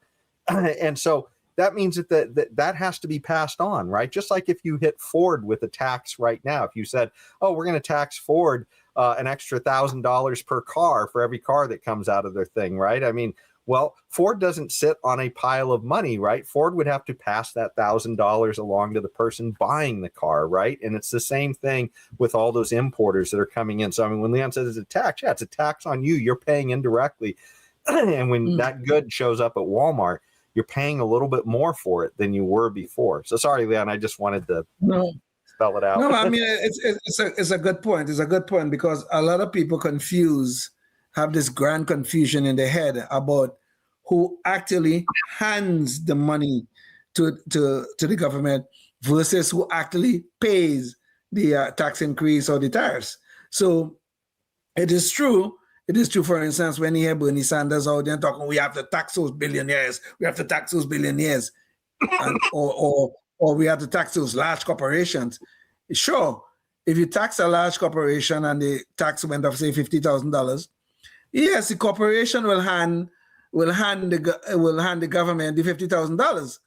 and so that means that has to be passed on, right? Just like if you hit Ford with a tax right now, if you said, oh, we're going to tax Ford an extra $1,000 per car for every car that comes out of their thing, right? I mean, well, Ford doesn't sit on a pile of money, right? Ford would have to pass that $1,000 along to the person buying the car, right? And it's the same thing with all those importers that are coming in. So, I mean, when Leon says it's a tax, it's a tax on you. You're paying indirectly. And when that good shows up at Walmart, you're paying a little bit more for it than you were before. So sorry, Leon, I just wanted to spell it out. No, I mean, it's a good point. It's a good point because a lot of people have this grand confusion in their head about who actually hands the money to the government versus who actually pays the tax increase or the tariffs. So it is true, for instance, when you hear Bernie Sanders out there talking, we have to tax those billionaires, and, or we have to tax those large corporations. Sure, if you tax a large corporation and the tax went up, say $50,000, yes, the corporation will hand the government the $50,000,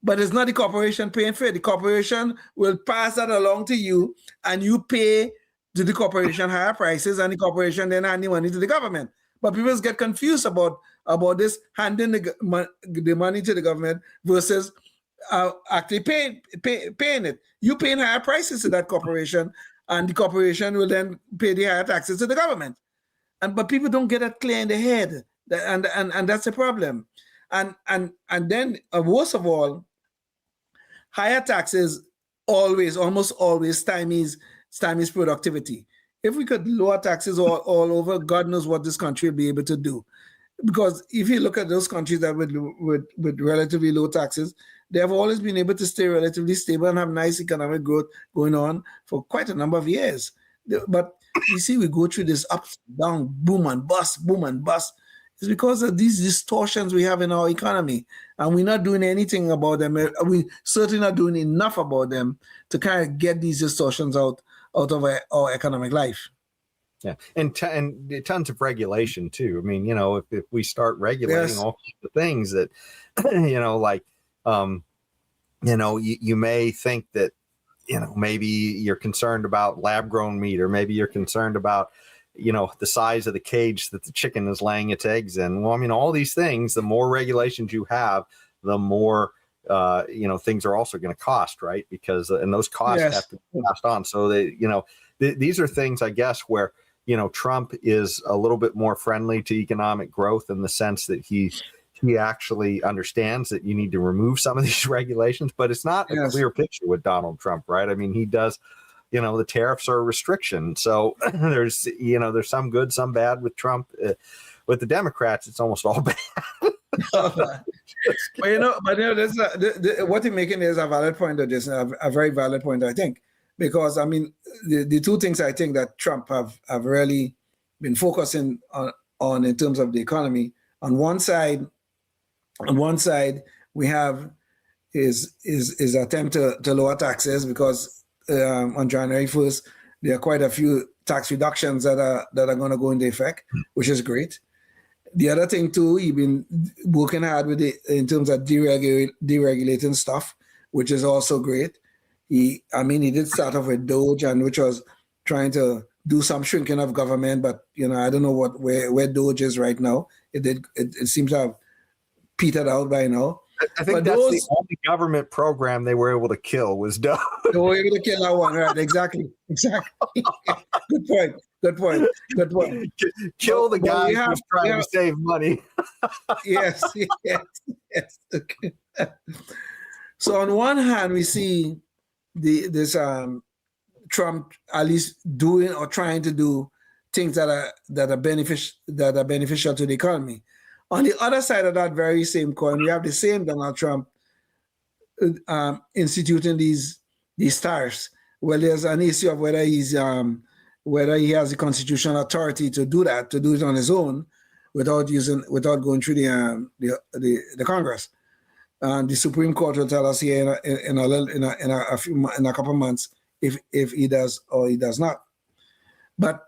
but it's not the corporation paying for it. The corporation will pass that along to you, and you pay to the corporation higher prices, and the corporation then hand the money to the government. But people get confused about this handing the money to the government versus actually paying it. You paying higher prices to that corporation, and the corporation will then pay the higher taxes to the government. But people don't get that clear in their head, and that's a problem. And then worst of all, higher taxes almost always stymies productivity. If we could lower taxes all over, God knows what this country will be able to do. Because if you look at those countries that with relatively low taxes, they have always been able to stay relatively stable and have nice economic growth going on for quite a number of years. But we go through this up, down, boom and bust, it's because of these distortions we have in our economy, and we're not doing anything about them. We certainly not doing enough about them to kind of get these distortions out of our economic life. Yeah, and tons of regulation too. I mean, you know, if we start regulating all the things that, you know, like, you know, you may think that, you know, maybe you're concerned about lab-grown meat, or maybe you're concerned about, you know, the size of the cage that the chicken is laying its eggs in. Well, I mean, all these things, the more regulations you have, the more, you know, things are also going to cost, right? Because, and those costs have to be passed on. So they, you know, these are things, I guess, where, you know, Trump is a little bit more friendly to economic growth in the sense that he actually understands that you need to remove some of these regulations, but it's not a clear picture with Donald Trump, right? I mean, he does, you know, the tariffs are a restriction. So there's, you know, there's some good, some bad with Trump. With the Democrats, it's almost all bad. But you know, what you're making is a valid point of this, a very valid point, I think, because I mean, the two things I think that Trump have really been focusing on in terms of the economy. On one side, we have his attempt to lower taxes, because on January 1st, there are quite a few tax reductions that are going to go into effect, which is great. The other thing too, he's been working hard with it in terms of deregulating stuff, which is also great. He did start off with Doge, and which was trying to do some shrinking of government, but you know, I don't know where Doge is right now. It seems to have petered out by now. I think that's the only government program they were able to kill was Doge. They were able to kill that one, right? Exactly. Good point. Kill the guy who's trying to save money. Yes. Okay. So on one hand, we see this Trump at least doing or trying to do things that are beneficial to the economy. On the other side of that very same coin, we have the same Donald Trump instituting these tariffs. Well, there's an issue of whether he has the constitutional authority to do that, to do it on his own, without going through the Congress. And the Supreme Court will tell us here in a couple of months if he does or he does not. But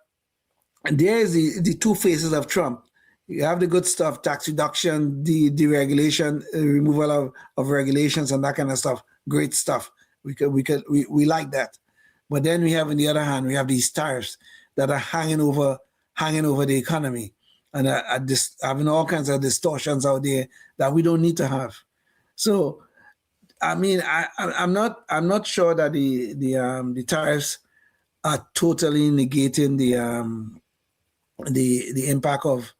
there is the two faces of Trump. You have the good stuff, tax reduction, deregulation, removal of regulations and that kind of stuff. Great stuff. We like that. But then we have, on the other hand, we have these tariffs that are hanging over the economy, and having all kinds of distortions out there that we don't need to have. So, I mean, I'm not sure that the tariffs are totally negating the impact of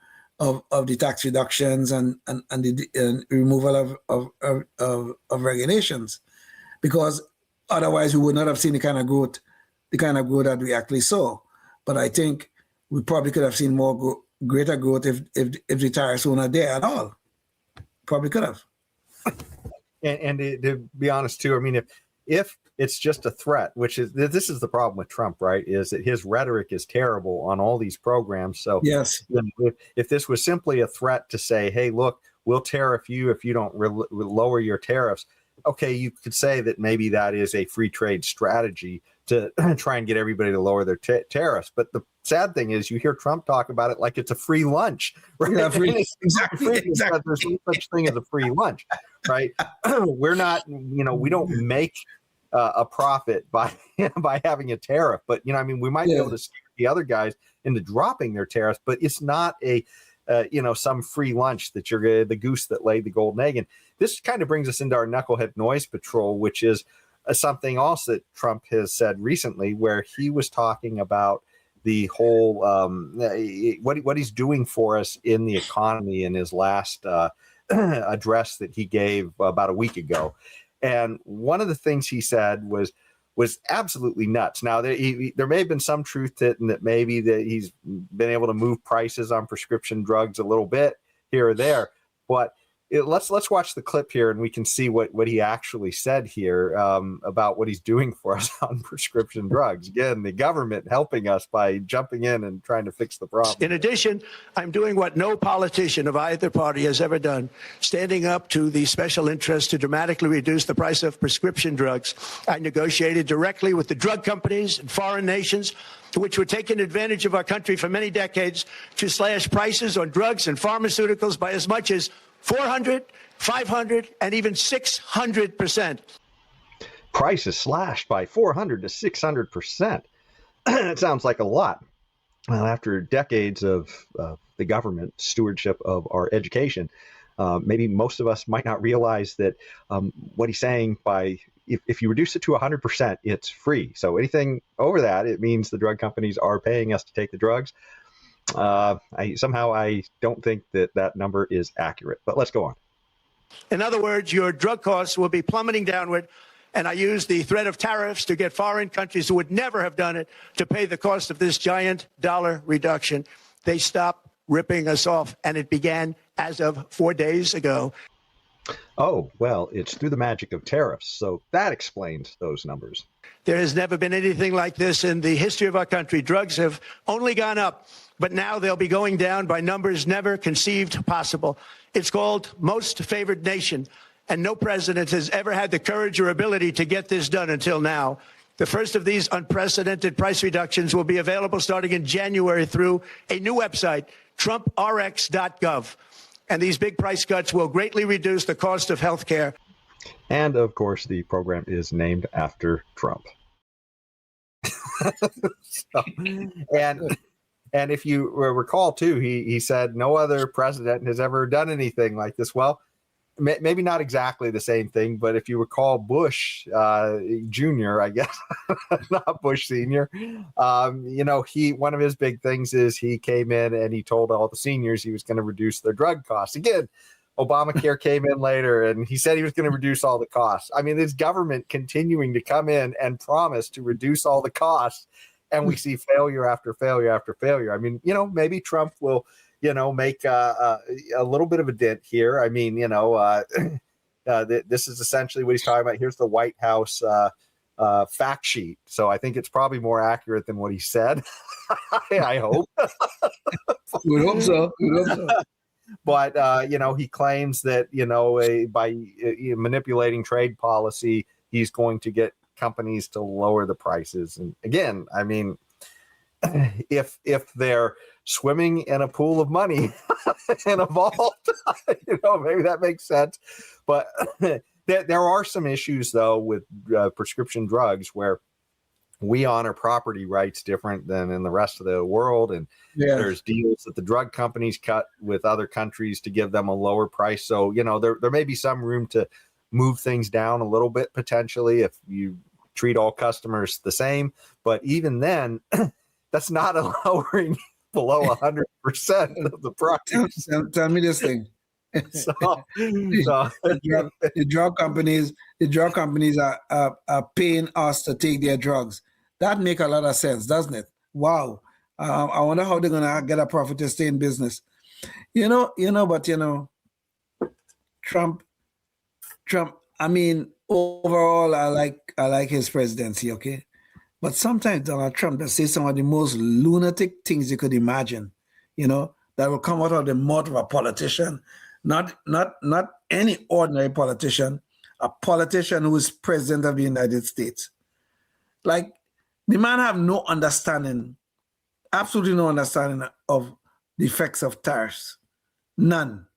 the tax reductions and the removal of regulations, because otherwise we would not have seen the kind of growth that we actually saw. But I think we probably could have seen greater growth if the tariffs were not there at all. Probably could have. And to be honest too, I mean, if it's just a threat, this is the problem with Trump, right? Is that his rhetoric is terrible on all these programs. So yes, if this was simply a threat to say, hey, look, we'll tariff you if you don't lower your tariffs. Okay, you could say that maybe that is a free trade strategy to try and get everybody to lower their tariffs. But the sad thing is you hear Trump talk about it like it's a free lunch, right? Yeah, exactly. There's no such thing as a free lunch, right? We're not, we don't make a profit by having a tariff. But, I mean, we might be able to scare the other guys into dropping their tariffs, but it's not some free lunch that you're the goose that laid the golden egg. And this kind of brings us into our knucklehead noise patrol, which is something else that Trump has said recently, where he was talking about the whole what he's doing for us in the economy in his last address that he gave about a week ago. And one of the things he said was absolutely nuts. Now, there may have been some truth to it, and that maybe that he's been able to move prices on prescription drugs a little bit here or there. But let's watch the clip here, and we can see what he actually said here about what he's doing for us on prescription drugs. Again, the government helping us by jumping in and trying to fix the problem. In addition, I'm doing what no politician of either party has ever done, standing up to the special interests to dramatically reduce the price of prescription drugs. I negotiated directly with the drug companies and foreign nations, which were taking advantage of our country for many decades, to slash prices on drugs and pharmaceuticals by as much as 400, 500, and even 600%. Prices slashed by 400 to 600%. It sounds like a lot. Well, after decades of the government stewardship of our education, maybe most of us might not realize that what he's saying by if you reduce it to 100%, it's free. So anything over that, it means the drug companies are paying us to take the drugs. I don't think that number is accurate, but let's go on. In other words, your drug costs will be plummeting downward. And I use the threat of tariffs to get foreign countries who would never have done it to pay the cost of this giant dollar reduction. They stopped ripping us off, and it began as of 4 days ago. Oh, well, it's through the magic of tariffs. So that explains those numbers. There has never been anything like this in the history of our country. Drugs have only gone up, but now they'll be going down by numbers never conceived possible. It's called most favored nation, and no president has ever had the courage or ability to get this done until now. The first of these unprecedented price reductions will be available starting in January through a new website, TrumpRx.gov. And these big price cuts will greatly reduce the cost of health care. And, of course, the program is named after Trump. And if you recall, too, he said no other president has ever done anything like this. Well, maybe not exactly the same thing, but if you recall Bush Jr., I guess, not Bush Sr., one of his big things is he came in and he told all the seniors he was going to reduce their drug costs. Again, Obamacare came in later and he said he was going to reduce all the costs. I mean, this government continuing to come in and promise to reduce all the costs, and we see failure after failure after failure. I mean, maybe Trump will make a little bit of a dent here. I mean, this is essentially what he's talking about. Here's the White House fact sheet. So I think it's probably more accurate than what he said. I hope. We hope so. But, he claims that, by manipulating trade policy, he's going to get companies to lower the prices. And again, I mean, if they're swimming in a pool of money in a vault, maybe that makes sense. But there are some issues, though, with prescription drugs where we honor property rights different than in the rest of the world. And there's deals that the drug companies cut with other countries to give them a lower price. So, there may be some room to move things down a little bit potentially if you treat all customers the same. But even then, that's not a lowering below 100% of the price. Tell me this thing. The drug companies are paying us to take their drugs. That make a lot of sense, doesn't it? Wow. I wonder how they're gonna get a profit to stay in business. But Trump. I mean, overall, I like his presidency. Okay. But sometimes Donald Trump does say some of the most lunatic things you could imagine, that will come out of the mouth of a politician, not any ordinary politician, a politician who is president of the United States. Like, the man have no understanding, absolutely no understanding of the effects of tariffs. None.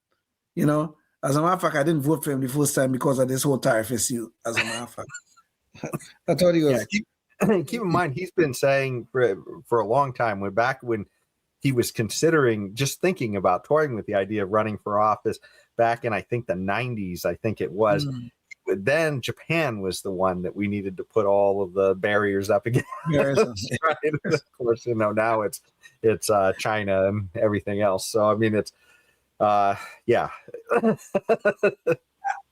As a matter of fact, I didn't vote for him the first time because of this whole tariff issue, as a matter of fact. That's what he was. Yeah, keep in mind, he's been saying for a long time, back when he was just thinking about toying with the idea of running for office back in, I think, the 90s, I think it was. Then Japan was the one that we needed to put all of the barriers up against. Right? Of course, now it's China and everything else. So, I mean, it's, yeah.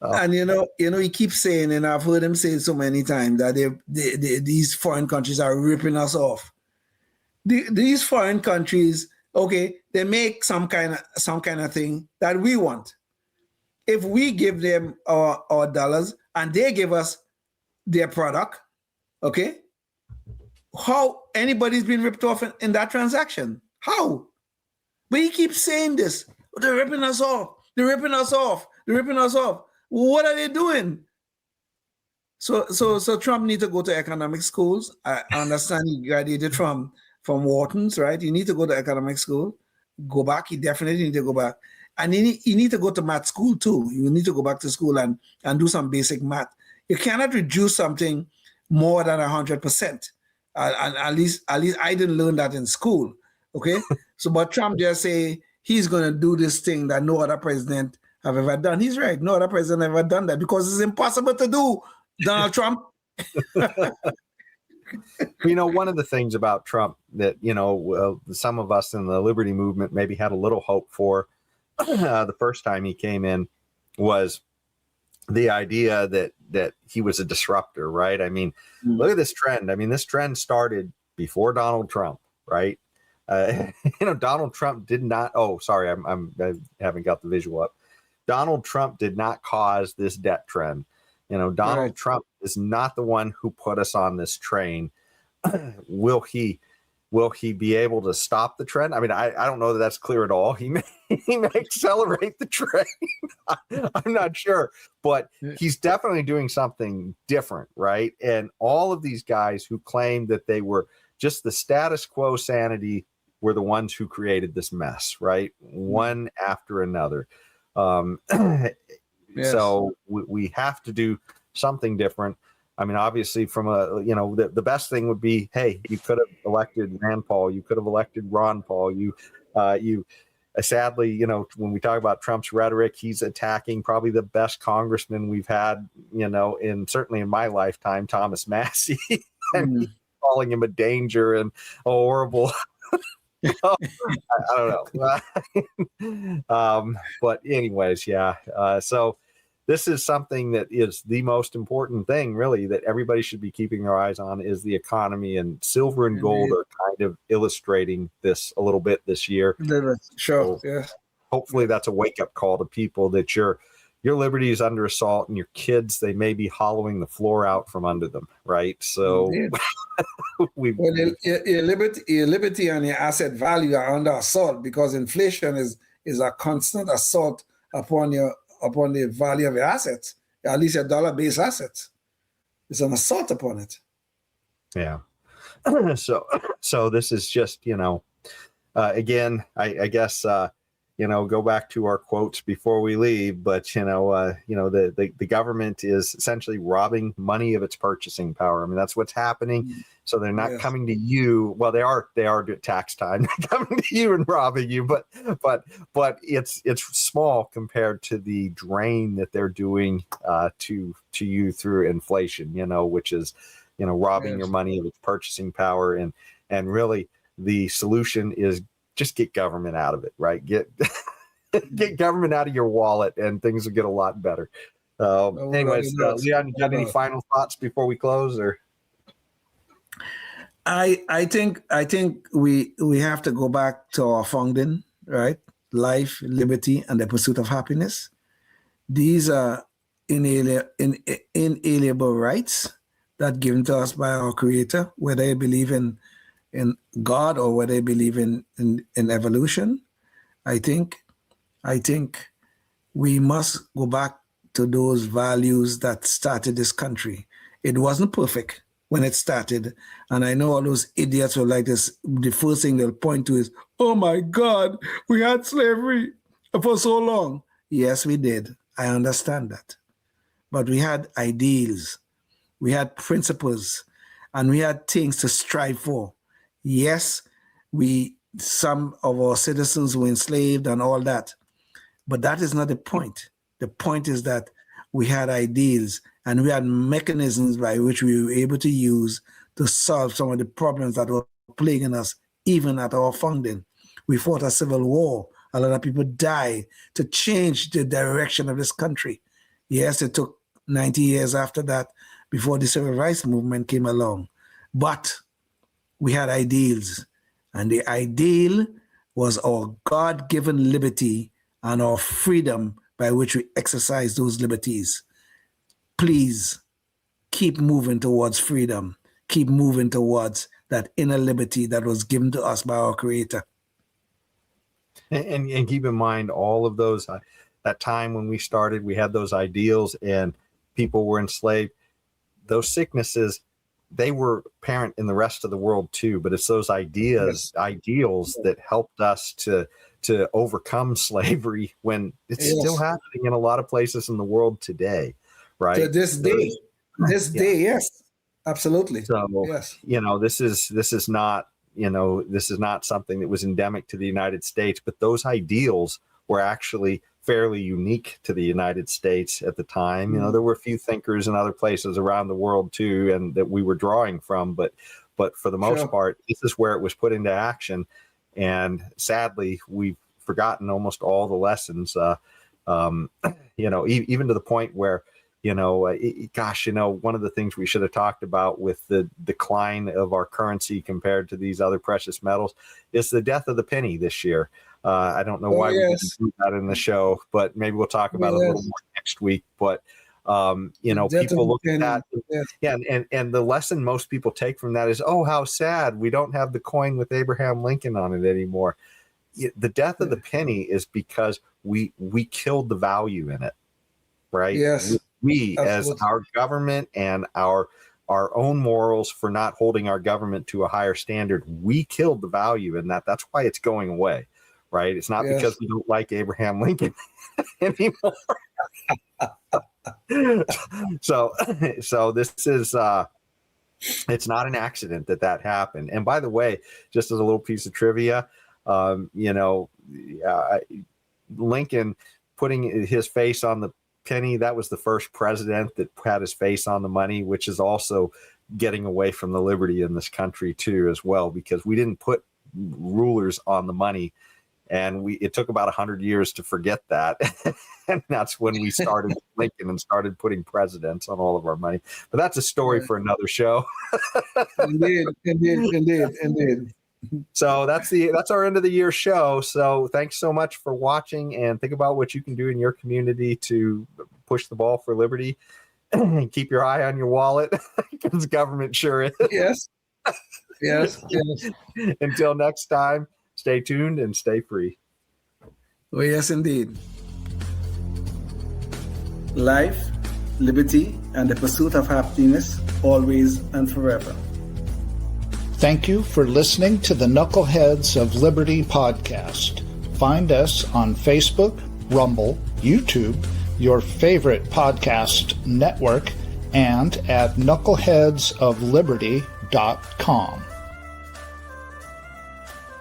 And he keeps saying, and I've heard him say it so many times, that these foreign countries are ripping us off. These foreign countries, okay, they make some kind of thing that we want. if we give them our dollars and they give us their product, okay, how anybody's been ripped off in that transaction? How? But he keeps saying this. They're ripping us off. They're ripping us off. They're ripping us off. What are they doing? So Trump needs to go to economic schools. I understand he graduated from Wharton's, right? You need to go to economic school. Go back. He definitely need to go back. And you need to go to math school too. You need to go back to school and do some basic math. You cannot reduce something more than 100%. And at least I didn't learn that in school. Okay. But Trump just say he's going to do this thing that no other president have ever done. He's right. No other president ever done that because it's impossible to do, Donald Trump. One of the things about Trump that, some of us in the liberty movement maybe had a little hope for the first time he came in was the idea that he was a disruptor, right? I mean, look at this trend. I mean, this trend started before Donald Trump, right? Donald Trump did not. Oh, sorry, I haven't got the visual up. Donald Trump did not cause this debt trend. Donald Trump is not the one who put us on this train. Will he be able to stop the trend? I mean, I don't know that that's clear at all. He may accelerate the train. I'm not sure, but he's definitely doing something different, right? And all of these guys who claim that they were just the status quo sanity were the ones who created this mess, right? One after another. Yes. So we have to do something different. I mean, obviously, from the best thing would be, hey, you could have elected Rand Paul, you could have elected Ron Paul. Sadly, when we talk about Trump's rhetoric, he's attacking probably the best congressman we've had, certainly in my lifetime, Thomas Massey, and he's calling him a danger and a horrible. I don't know. But anyways, yeah. So this is something that is the most important thing, really, that everybody should be keeping their eyes on is the economy, and silver and gold are kind of illustrating this a little bit this year. Sure. So yeah. hopefully that's a wake-up call to people that your liberty is under assault, and your kids, they may be hollowing the floor out from under them, right? So your liberty and your asset value are under assault because inflation is a constant assault upon the value of your assets, at least your dollar-based assets. It's an assault upon it. Yeah. So this is just, again, I guess, go back to our quotes before we leave, but, the government is essentially robbing money of its purchasing power. I mean, that's what's happening. So they're not coming to you. Well, they are at tax time coming to you and robbing you, but it's small compared to the drain that they're doing to you through inflation, which is, robbing your money of its purchasing power. And really the solution is just get government out of it, right? Get government out of your wallet and things will get a lot better. Anyways, Leon, you got any final thoughts before we close, or? I think we have to go back to our founding, right? Life, liberty, and the pursuit of happiness. These are inalienable rights that given to us by our Creator, whether you believe in God or whether you believe in evolution. I think we must go back to those values that started this country. It wasn't perfect when it started. And I know all those idiots were like this. The first thing they'll point to is, oh my God, we had slavery for so long. Yes, we did. I understand that. But we had ideals, we had principles, and we had things to strive for. Yes, some of our citizens were enslaved and all that. But that is not the point. The point is that we had ideals and we had mechanisms by which we were able to use to solve some of the problems that were plaguing us, even at our founding. We fought a civil war. A lot of people died to change the direction of this country. Yes, it took 90 years after that before the civil rights movement came along. But we had ideals, and the ideal was our God-given liberty and our freedom by which we exercise those liberties. Please keep moving towards freedom. Keep moving towards that inner liberty that was given to us by our Creator. And keep in mind all of those, that time when we started, we had those ideals and people were enslaved. Those sicknesses, they were apparent in the rest of the world too, but it's those ideals that helped us to overcome slavery when it's still happening in a lot of places in the world today, right? To this day, yes, absolutely. So, yes. This is not something that was endemic to the United States, but those ideals were actually fairly unique to the United States at the time. There were a few thinkers in other places around the world too, and that we were drawing from, but for the most part, this is where it was put into action. And sadly, we've forgotten almost all the lessons, even to the point where, one of the things we should have talked about with the decline of our currency compared to these other precious metals is the death of the penny this year. I don't know why we didn't do that in the show, but maybe we'll talk about it a little more next week. But, people look at that. Yeah. And the lesson most people take from that is, oh, how sad. We don't have the coin with Abraham Lincoln on it anymore. The death of the penny is because we killed the value in it, right? Yes. We as our government and our own morals for not holding our government to a higher standard, we killed the value in that. That's why it's going away, right? It's not because we don't like Abraham Lincoln anymore. So this is it's not an accident that happened. And by the way, just as a little piece of trivia, Lincoln putting his face on the penny, that was the first president that had his face on the money, which is also getting away from the liberty in this country too, as well, because we didn't put rulers on the money, and it took about 100 years to forget that. And that's when we started Lincoln and started putting presidents on all of our money. But that's a story for another show. Indeed. So that's our end of the year show. So thanks so much for watching, and think about what you can do in your community to push the ball for liberty. And keep your eye on your wallet, because government sure is. Yes. Until next time, stay tuned and stay free. Oh, yes, indeed. Life, liberty, and the pursuit of happiness, always and forever. Thank you for listening to the Knuckleheads of Liberty podcast. Find us on Facebook, Rumble, YouTube, your favorite podcast network, and at knuckleheadsofliberty.com.